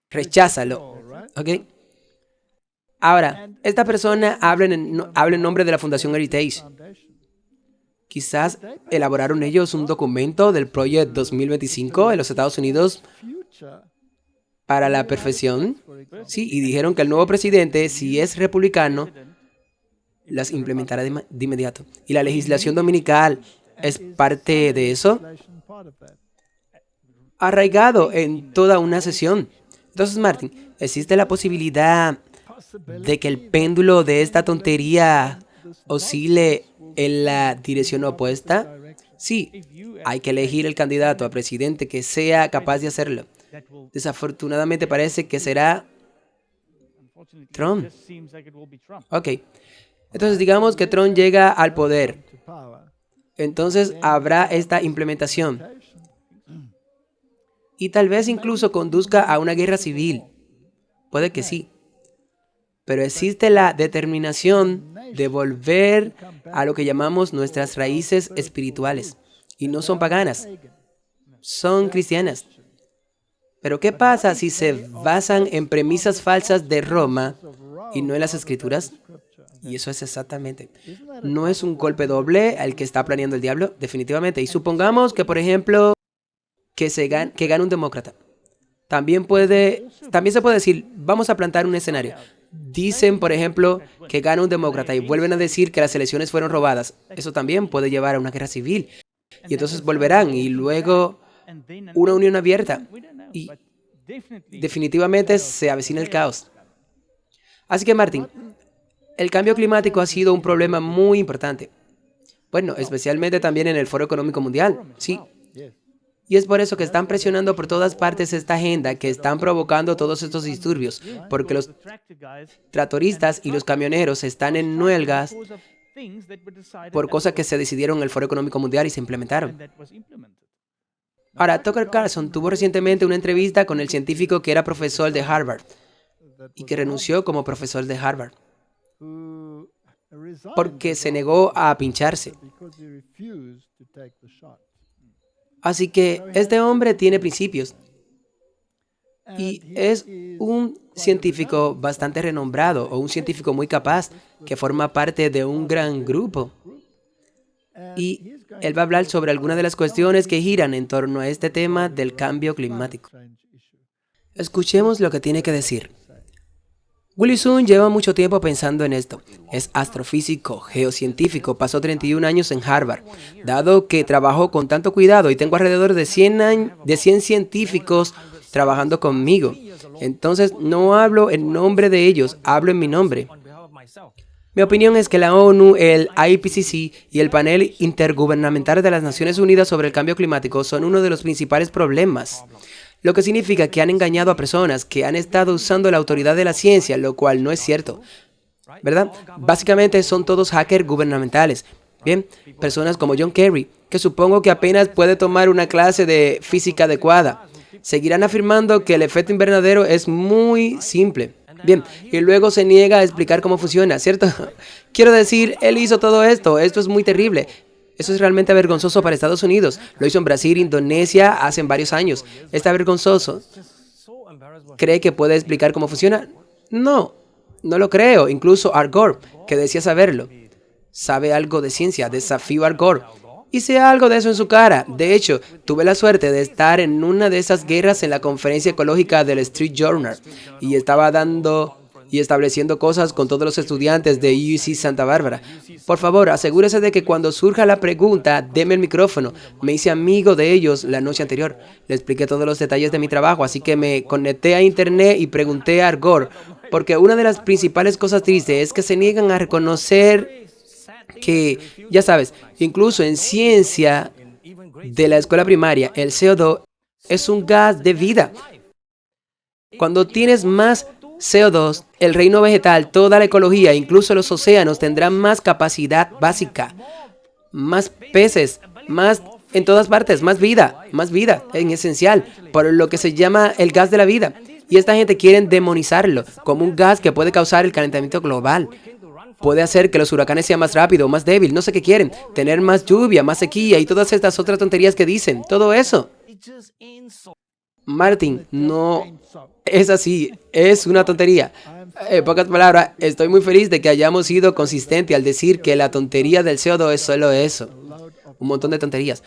A: Recházalo. ¿Ok? Ahora, esta persona habla en nombre de la Fundación Heritage. Quizás elaboraron ellos un documento del Project 2025 en los Estados Unidos para la perfección. Sí, y dijeron que el nuevo presidente, si es republicano, las implementará de inmediato. Y la legislación dominical es parte de eso, arraigado en toda una sesión. Entonces, Martín, ¿existe la posibilidad de que el péndulo de esta tontería oscile en la dirección opuesta? Sí, hay que elegir el candidato a presidente que sea capaz de hacerlo. Desafortunadamente parece que será Trump. Ok, entonces digamos que Trump llega al poder. Entonces habrá esta implementación. Y tal vez incluso conduzca a una guerra civil. Puede que sí. Pero existe la determinación de volver a lo que llamamos nuestras raíces espirituales. Y no son paganas, son cristianas. Pero ¿qué pasa si se basan en premisas falsas de Roma y no en las Escrituras? Y eso es exactamente. ¿No es un golpe doble al que está planeando el diablo? Definitivamente. Y supongamos que, por ejemplo, que gane un demócrata. También se puede decir, vamos a plantar un escenario. Dicen, por ejemplo, que gana un demócrata y vuelven a decir que las elecciones fueron robadas. Eso también puede llevar a una guerra civil. y entonces volverán y luego una unión abierta y definitivamente se avecina el caos. Así que, Martin, el cambio climático ha sido un problema muy importante. Bueno, especialmente también en el Foro Económico Mundial, sí. Y es por eso que están presionando por todas partes esta agenda, que están provocando todos estos disturbios, porque los tractoristas y los camioneros están en huelgas por cosas que se decidieron en el Foro Económico Mundial y se implementaron. Ahora, Tucker Carlson tuvo recientemente una entrevista con el científico que era profesor de Harvard y que renunció como profesor de Harvard porque se negó a pincharse. Así que este hombre tiene principios y es un científico bastante renombrado o un científico muy capaz que forma parte de un gran grupo. Y él va a hablar sobre algunas de las cuestiones que giran en torno a este tema del cambio climático. Escuchemos lo que tiene que decir. Willy Sun lleva mucho tiempo pensando en esto. Es astrofísico, geocientífico, pasó 31 años en Harvard. Dado que trabajó con tanto cuidado y tengo alrededor de 100 científicos trabajando conmigo. Entonces no hablo en nombre de ellos, hablo en mi nombre. Mi opinión es que la ONU, el IPCC y el Panel Intergubernamental de las Naciones Unidas sobre el Cambio Climático son uno de los principales problemas. Lo que significa que han engañado a personas que han estado usando la autoridad de la ciencia, lo cual no es cierto, ¿verdad? Básicamente son todos hackers gubernamentales. Bien, personas como John Kerry, que supongo que apenas puede tomar una clase de física adecuada, seguirán afirmando que el efecto invernadero es muy simple. Bien, y luego se niega a explicar cómo funciona, ¿cierto? Quiero decir, él hizo todo esto es muy terrible. Eso es realmente vergonzoso para Estados Unidos. Lo hizo en Brasil, Indonesia, hace varios años. ¿Está vergonzoso? ¿Cree que puede explicar cómo funciona? No, no lo creo. Incluso Al Gore, que decía saberlo, sabe algo de ciencia. Desafío a Al Gore. Hice algo de eso en su cara. De hecho, tuve la suerte de estar en una de esas guerras en la conferencia ecológica del Street Journal y estaba dando y estableciendo cosas con todos los estudiantes de UC Santa Bárbara. Por favor, asegúrese de que cuando surja la pregunta, deme el micrófono. Me hice amigo de ellos la noche anterior. Le expliqué todos los detalles de mi trabajo, así que me conecté a internet y pregunté a Al Gore, porque una de las principales cosas tristes es que se niegan a reconocer que, ya sabes, incluso en ciencia de la escuela primaria, el CO2 es un gas de vida. Cuando tienes más CO2, el reino vegetal, toda la ecología, incluso los océanos, tendrán más capacidad básica, más peces, más en todas partes, más vida en esencial, por lo que se llama el gas de la vida. Y esta gente quiere demonizarlo como un gas que puede causar el calentamiento global. Puede hacer que los huracanes sean más rápidos, más débiles, no sé qué quieren, tener más lluvia, más sequía y todas estas otras tonterías que dicen, todo eso. Martin, no es así, es una tontería. En pocas palabras, estoy muy feliz de que hayamos sido consistentes al decir que la tontería del CO2 es solo eso. Un montón de tonterías.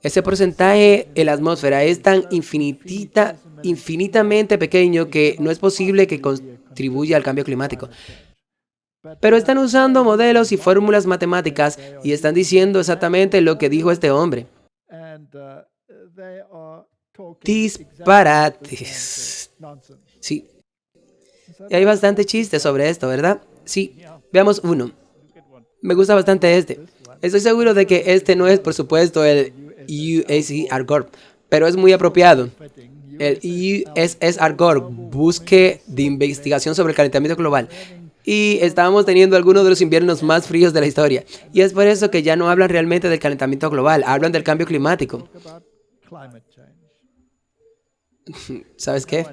A: Ese porcentaje en la atmósfera es tan infinitamente pequeño que no es posible que contribuya al cambio climático. Pero están usando modelos y fórmulas matemáticas y están diciendo exactamente lo que dijo este hombre. Disparates. Sí. Y hay bastante chiste sobre esto, ¿verdad? Sí. Veamos uno. Me gusta bastante este. Estoy seguro de que este no es, por supuesto, el USS Al Gore, pero es muy apropiado. El USS Al Gore, busque de investigación sobre el calentamiento global. Y estábamos teniendo algunos de los inviernos más fríos de la historia. Y es por eso que ya no hablan realmente del calentamiento global, hablan del cambio climático. ¿Sabes qué?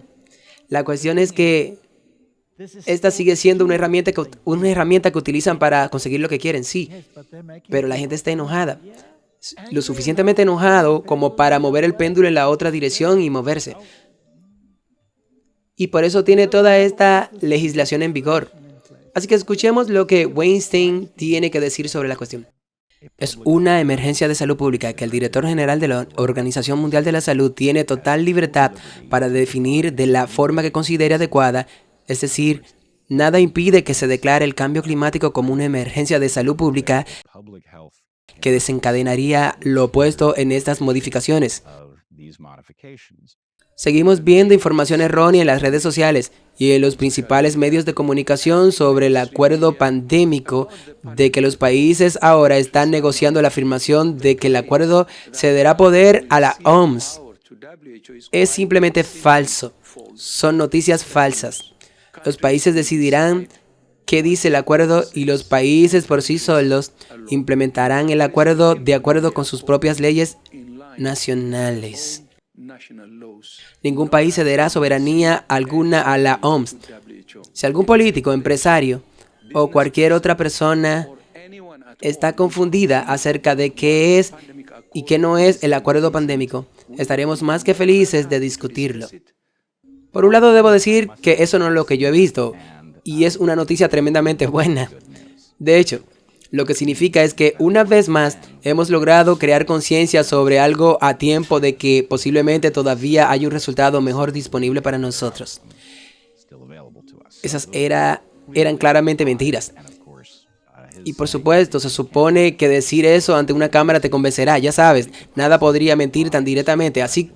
A: La cuestión es que esta sigue siendo una herramienta que utilizan para conseguir lo que quieren, sí. Pero la gente está enojada. Lo suficientemente enojado como para mover el péndulo en la otra dirección y moverse. Y por eso tiene toda esta legislación en vigor. Así que escuchemos lo que Weinstein tiene que decir sobre la cuestión. Es una emergencia de salud pública que el director general de la Organización Mundial de la Salud tiene total libertad para definir de la forma que considere adecuada, es decir, nada impide que se declare el cambio climático como una emergencia de salud pública que desencadenaría lo opuesto en estas modificaciones. Seguimos viendo información errónea en las redes sociales y en los principales medios de comunicación sobre el acuerdo pandémico de que los países ahora están negociando la afirmación de que el acuerdo cederá poder a la OMS. Es simplemente falso. Son noticias falsas. Los países decidirán qué dice el acuerdo y los países por sí solos implementarán el acuerdo de acuerdo con sus propias leyes nacionales. Ningún país cederá soberanía alguna a la OMS. Si algún político, empresario o cualquier otra persona está confundida acerca de qué es y qué no es el acuerdo pandémico, estaremos más que felices de discutirlo. Por un lado, debo decir que eso no es lo que yo he visto, y es una noticia tremendamente buena. De hecho, lo que significa es que una vez más hemos logrado crear conciencia sobre algo a tiempo de que posiblemente todavía hay un resultado mejor disponible para nosotros. Esas eran claramente mentiras. Y por supuesto, se supone que decir eso ante una cámara te convencerá, ya sabes, nada podría mentir tan directamente, así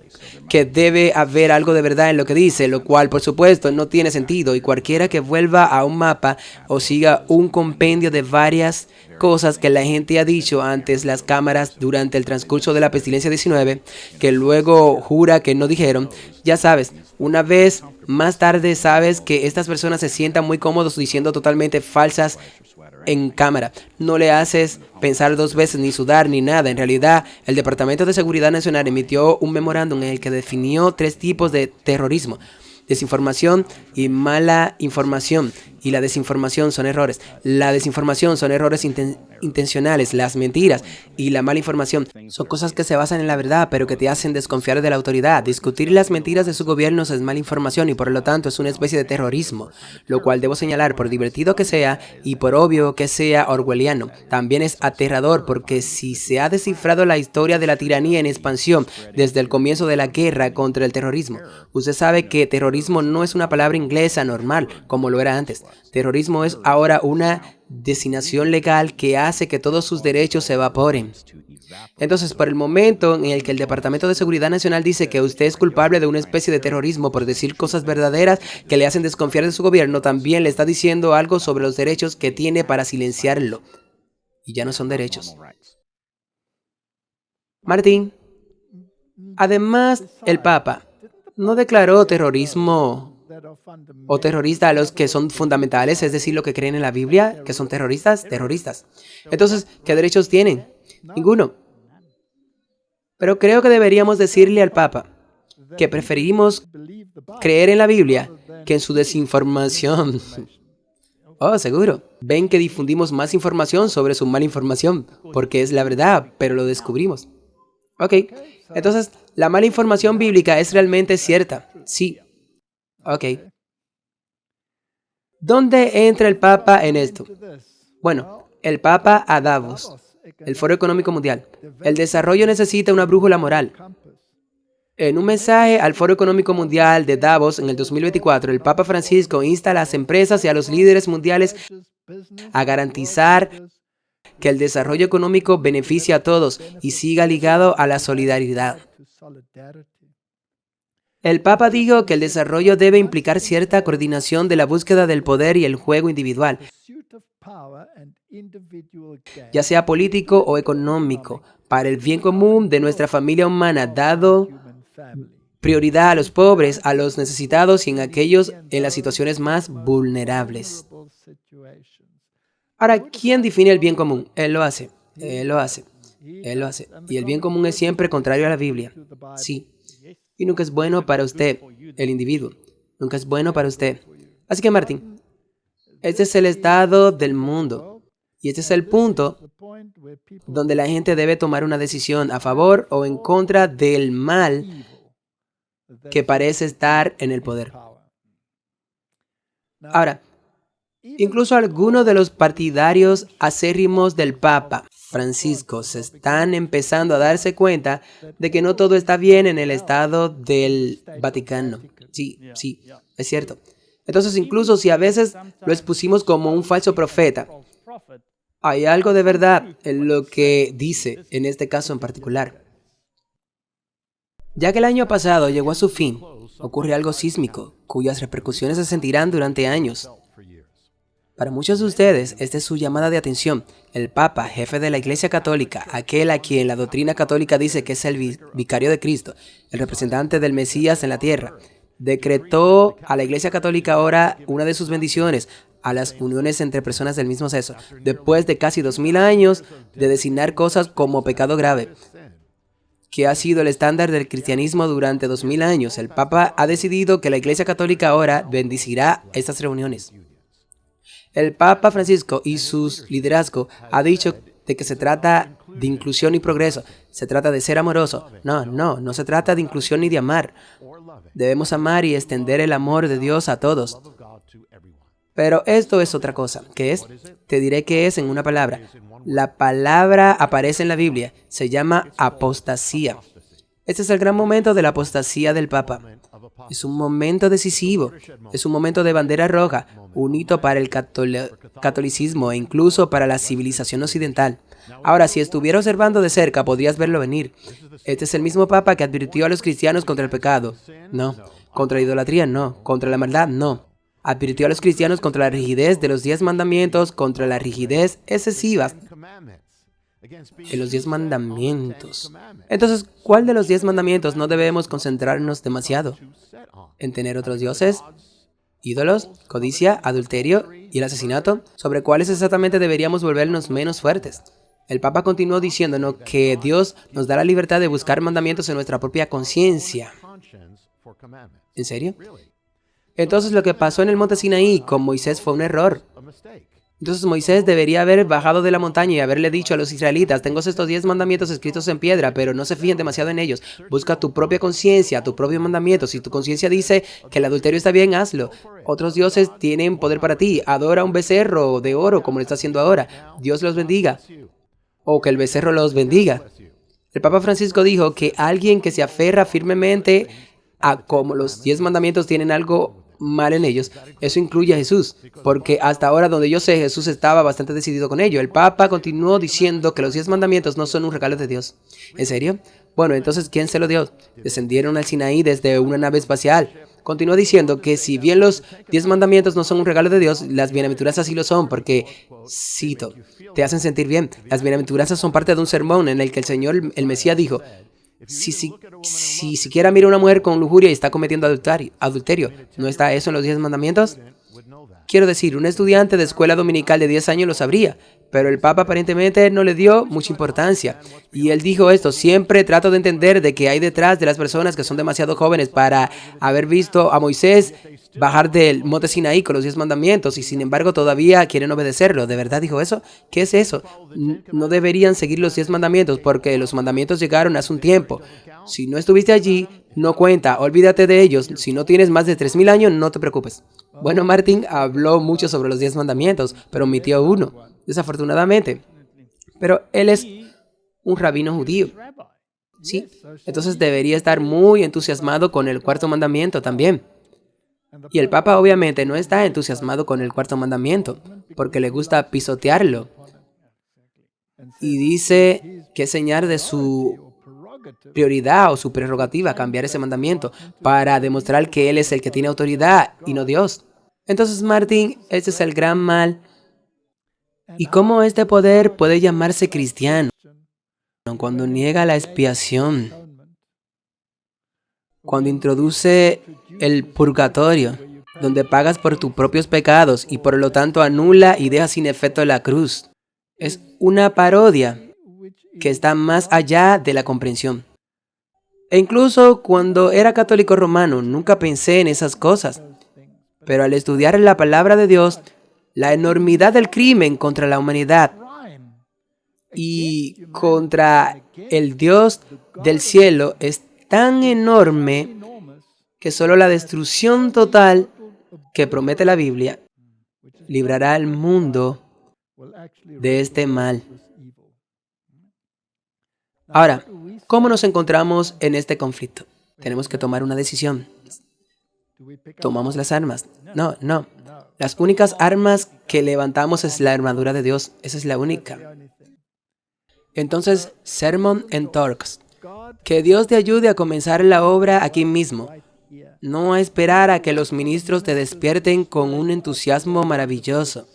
A: que debe haber algo de verdad en lo que dice, lo cual por supuesto no tiene sentido, y cualquiera que vuelva a un mapa o siga un compendio de varias cosas que la gente ha dicho antes las cámaras durante el transcurso de la pestilencia 19, que luego jura que no dijeron, ya sabes, una vez más tarde sabes que estas personas se sientan muy cómodos diciendo totalmente falsas en cámara. No le haces pensar dos veces, ni sudar, ni nada. En realidad, el Departamento de Seguridad Nacional emitió un memorándum en el que definió 3 tipos de terrorismo: desinformación y mala información. Y la desinformación son errores. La desinformación son errores intencionales. Las mentiras y la mala información son cosas que se basan en la verdad, pero que te hacen desconfiar de la autoridad. Discutir las mentiras de sus gobiernos es mala información y por lo tanto es una especie de terrorismo, lo cual debo señalar, por divertido que sea y por obvio que sea orwelliano, también es aterrador, porque si se ha descifrado la historia de la tiranía en expansión desde el comienzo de la guerra contra el terrorismo, usted sabe que terrorismo no es una palabra inglesa normal como lo era antes. Terrorismo es ahora una designación legal que hace que todos sus derechos se evaporen. Entonces, por el momento en el que el Departamento de Seguridad Nacional dice que usted es culpable de una especie de terrorismo por decir cosas verdaderas que le hacen desconfiar de su gobierno, también le está diciendo algo sobre los derechos que tiene para silenciarlo. Y ya no son derechos. Martín, además, el Papa no declaró terrorismo o terrorista a los que son fundamentales, es decir, lo que creen en la Biblia, que son terroristas. Entonces, ¿qué derechos tienen? Ninguno. Pero creo que deberíamos decirle al Papa que preferimos creer en la Biblia que en su desinformación. Oh, seguro. Ven que difundimos más información sobre su mala información, porque es la verdad, pero lo descubrimos. Ok, entonces, la mala información bíblica es realmente cierta. Sí. Ok. ¿Dónde entra el Papa en esto? Bueno, el Papa a Davos, el Foro Económico Mundial. El desarrollo necesita una brújula moral. En un mensaje al Foro Económico Mundial de Davos en el 2024, el Papa Francisco insta a las empresas y a los líderes mundiales a garantizar que el desarrollo económico beneficie a todos y siga ligado a la solidaridad. El Papa dijo que el desarrollo debe implicar cierta coordinación de la búsqueda del poder y el juego individual, ya sea político o económico, para el bien común de nuestra familia humana, dado prioridad a los pobres, a los necesitados y en aquellos en las situaciones más vulnerables. Ahora, ¿quién define el bien común? Él lo hace. Él lo hace. Él lo hace. Y el bien común es siempre contrario a la Biblia. Sí. Y nunca es bueno para usted, el individuo. Nunca es bueno para usted. Así que, Martín, este es el estado del mundo. Y este es el punto donde la gente debe tomar una decisión a favor o en contra del mal que parece estar en el poder. Ahora, incluso algunos de los partidarios acérrimos del Papa Francisco se están empezando a darse cuenta de que no todo está bien en el estado del Vaticano. Sí, es cierto. Entonces, incluso si a veces lo expusimos como un falso profeta, Hay algo de verdad en lo que dice en este caso en particular. Ya que el año pasado llegó a su fin, ocurre algo sísmico, cuyas repercusiones se sentirán durante años. Para muchos de ustedes, esta es su llamada de atención. El Papa, jefe de la Iglesia Católica, aquel a quien la doctrina católica dice que es el vicario de Cristo, el representante del Mesías en la tierra, decretó a la Iglesia Católica ahora una de sus bendiciones a las uniones entre personas del mismo sexo, después de casi 2000 años de designar cosas como pecado grave, que ha sido el estándar del cristianismo durante 2000 años. El Papa ha decidido que la Iglesia Católica ahora bendecirá estas reuniones. El Papa Francisco y su liderazgo ha dicho de que se trata de inclusión y progreso. Se trata de ser amoroso. No se trata de inclusión ni de amar. Debemos amar y extender el amor de Dios a todos. Pero esto es otra cosa. ¿Qué es? Te diré qué es en una palabra. La palabra aparece en la Biblia. Se llama apostasía. Este es el gran momento de la apostasía del Papa. Es un momento decisivo, es un momento de bandera roja, un hito para el catolicismo e incluso para la civilización occidental. Ahora, si estuviera observando de cerca, podrías verlo venir. Este es el mismo Papa que advirtió a los cristianos contra el pecado. No. Contra la idolatría, no. Contra la maldad, no. Advirtió a los cristianos contra la rigidez de los 10 mandamientos, contra la rigidez excesiva de los 10 mandamientos. Entonces, ¿cuál de los 10 mandamientos no debemos concentrarnos demasiado? ¿En tener otros dioses, ídolos, codicia, adulterio y el asesinato? ¿Sobre cuáles exactamente deberíamos volvernos menos fuertes? El Papa continuó diciéndonos que Dios nos da la libertad de buscar mandamientos en nuestra propia conciencia. ¿En serio? Entonces lo que pasó en el monte Sinaí con Moisés fue un error. Entonces Moisés debería haber bajado de la montaña y haberle dicho a los israelitas: tengo estos 10 mandamientos escritos en piedra, pero no se fijen demasiado en ellos. Busca tu propia conciencia, tu propio mandamiento. Si tu conciencia dice que el adulterio está bien, hazlo. Otros dioses tienen poder para ti. Adora un becerro de oro como lo está haciendo ahora. Dios los bendiga. O que el becerro los bendiga. El Papa Francisco dijo que alguien que se aferra firmemente a como los 10 mandamientos tienen algo mal en ellos, eso incluye a Jesús, porque hasta ahora donde yo sé, Jesús estaba bastante decidido con ello. El Papa continuó diciendo que los 10 mandamientos no son un regalo de Dios. ¿En serio? Bueno, entonces, ¿quién se lo dio? Descendieron al Sinaí desde una nave espacial. Continuó diciendo que si bien los 10 mandamientos no son un regalo de Dios, las bienaventuranzas sí lo son, porque, cito, te hacen sentir bien. Las bienaventuranzas son parte de un sermón en el que el Señor, el Mesías, dijo: si siquiera mira a una mujer con lujuria y está cometiendo adulterio, ¿no está eso en los 10 mandamientos? Quiero decir, un estudiante de escuela dominical de 10 años lo sabría, pero el Papa aparentemente no le dio mucha importancia. Y él dijo esto: siempre trato de entender de qué hay detrás de las personas que son demasiado jóvenes para haber visto a Moisés bajar del monte Sinaí con los 10 mandamientos y sin embargo todavía quieren obedecerlo. ¿De verdad dijo eso? ¿Qué es eso? No deberían seguir los 10 mandamientos porque los mandamientos llegaron hace un tiempo. Si no estuviste allí, no cuenta, olvídate de ellos. Si no tienes más de 3000 años, no te preocupes. Bueno, Martin habló mucho sobre los 10 mandamientos, pero omitió uno, desafortunadamente. Pero él es un rabino judío. Sí, entonces debería estar muy entusiasmado con el cuarto mandamiento también. Y el Papa obviamente no está entusiasmado con el cuarto mandamiento, porque le gusta pisotearlo. Y dice que es señal de su prioridad o su prerrogativa cambiar ese mandamiento para demostrar que Él es el que tiene autoridad y no Dios. Entonces, Martín, este es el gran mal. ¿Y cómo este poder puede llamarse cristiano cuando niega la expiación? Cuando introduce el purgatorio, donde pagas por tus propios pecados y por lo tanto anula y deja sin efecto la cruz. Es una parodia que está más allá de la comprensión. E incluso cuando era católico romano, nunca pensé en esas cosas. Pero al estudiar la palabra de Dios, la enormidad del crimen contra la humanidad y contra el Dios del cielo es tan enorme que solo la destrucción total que promete la Biblia librará al mundo de este mal. Ahora, ¿cómo nos encontramos en este conflicto? Tenemos que tomar una decisión. tomamos las armas. No, no. Las únicas armas que levantamos es la armadura de Dios. Esa es la única. Entonces, Sermon and Talks. Que Dios te ayude a comenzar la obra aquí mismo. No a esperar a que los ministros te despierten con un entusiasmo maravilloso.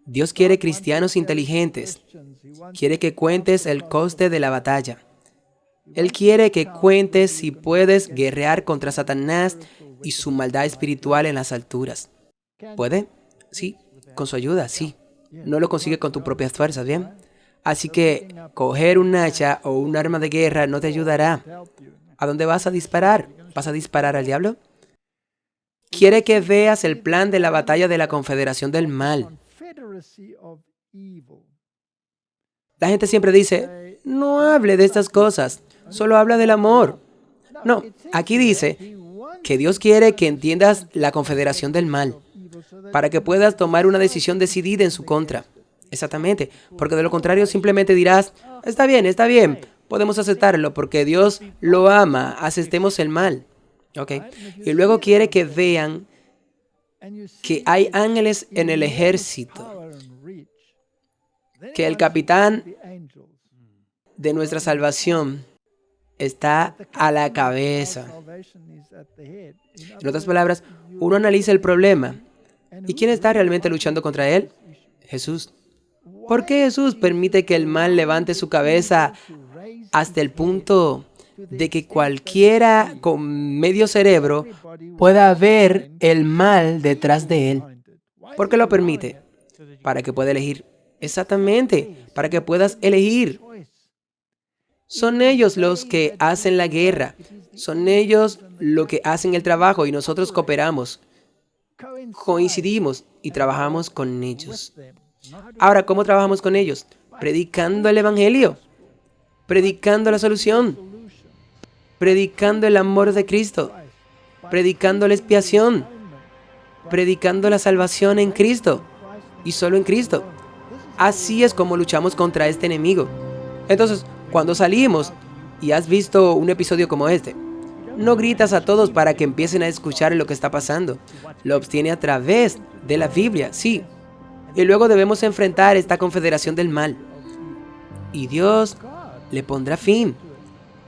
A: Dios quiere cristianos inteligentes. Quiere que cuentes el coste de la batalla. Él quiere que cuentes si puedes guerrear contra Satanás y su maldad espiritual en las alturas. ¿Puede? Sí. Con su ayuda, sí. No lo consigue con tus propias fuerzas, ¿bien? Así que coger un hacha o un arma de guerra no te ayudará. ¿A dónde vas a disparar? ¿Vas a disparar al diablo? Quiere que veas el plan de la batalla de la Confederación del Mal. La gente siempre dice, no hable de estas cosas, solo habla del amor. No, aquí dice que Dios quiere que entiendas la Confederación del Mal, para que puedas tomar una decisión decidida en su contra. Exactamente, porque de lo contrario simplemente dirás, está bien, podemos aceptarlo porque Dios lo ama, aceptemos el mal. Okay. Y luego quiere que vean que hay ángeles en el ejército, que el capitán de nuestra salvación está a la cabeza. En otras palabras, uno analiza el problema. ¿Y quién está realmente luchando contra él? Jesús. ¿Por qué Jesús permite que el mal levante su cabeza hasta el punto de que cualquiera con medio cerebro pueda ver el mal detrás de él? ¿Por qué lo permite? Para que pueda elegir. Exactamente, para que puedas elegir. Son ellos los que hacen la guerra. Son ellos los que hacen el trabajo y nosotros cooperamos, coincidimos y trabajamos con ellos. Ahora, ¿cómo trabajamos con ellos? Predicando el Evangelio, predicando la solución, predicando el amor de Cristo, predicando la expiación, predicando la salvación en Cristo y solo en Cristo. Así es como luchamos contra este enemigo. Entonces, cuando salimos y has visto un episodio como este, no gritas a todos para que empiecen a escuchar lo que está pasando. Lo obtiene a través de la Biblia, sí. Y luego debemos enfrentar esta confederación del mal. Y Dios le pondrá fin.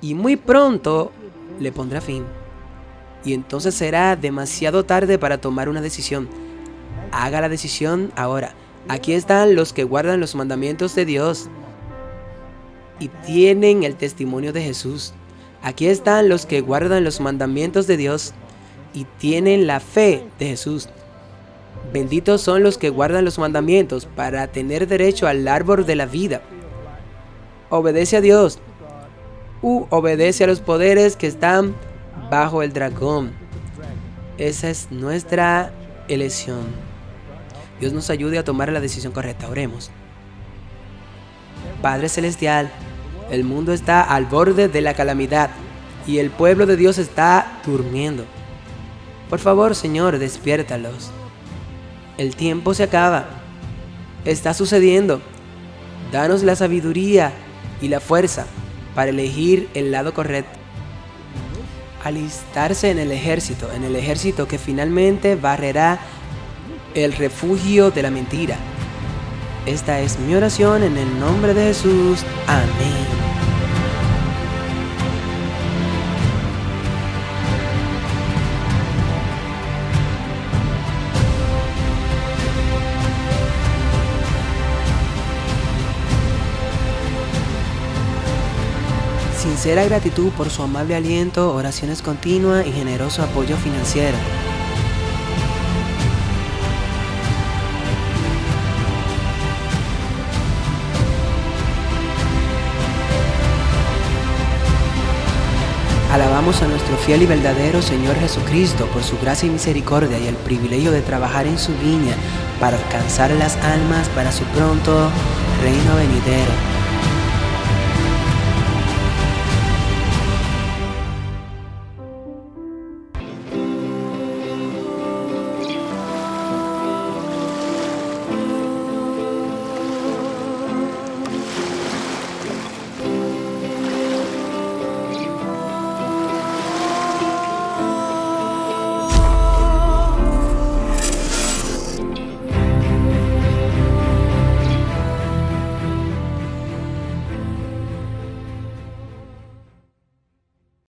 A: Y muy pronto le pondrá fin. Y entonces será demasiado tarde para tomar una decisión. Haga la decisión ahora. Aquí están los que guardan los mandamientos de Dios y tienen el testimonio de Jesús. Aquí están los que guardan los mandamientos de Dios y tienen la fe de Jesús. Benditos son los que guardan los mandamientos para tener derecho al árbol de la vida. Obedece a Dios u obedece a los poderes que están bajo el dragón. Esa es nuestra elección. Dios nos ayude a tomar la decisión correcta. Oremos. Padre Celestial, el mundo está al borde de la calamidad y el pueblo de Dios está durmiendo. Por favor, Señor, despiértalos. El tiempo se acaba. Está sucediendo. Danos la sabiduría y la fuerza para elegir el lado correcto. Alistarse en el ejército que finalmente barrerá el refugio de la mentira. Esta es mi oración en el nombre de Jesús. Amén. Sincera gratitud por su amable aliento, oraciones continuas y generoso apoyo financiero. Alabamos a nuestro fiel y verdadero Señor Jesucristo por su gracia y misericordia y el privilegio de trabajar en su viña para alcanzar las almas para su pronto reino venidero.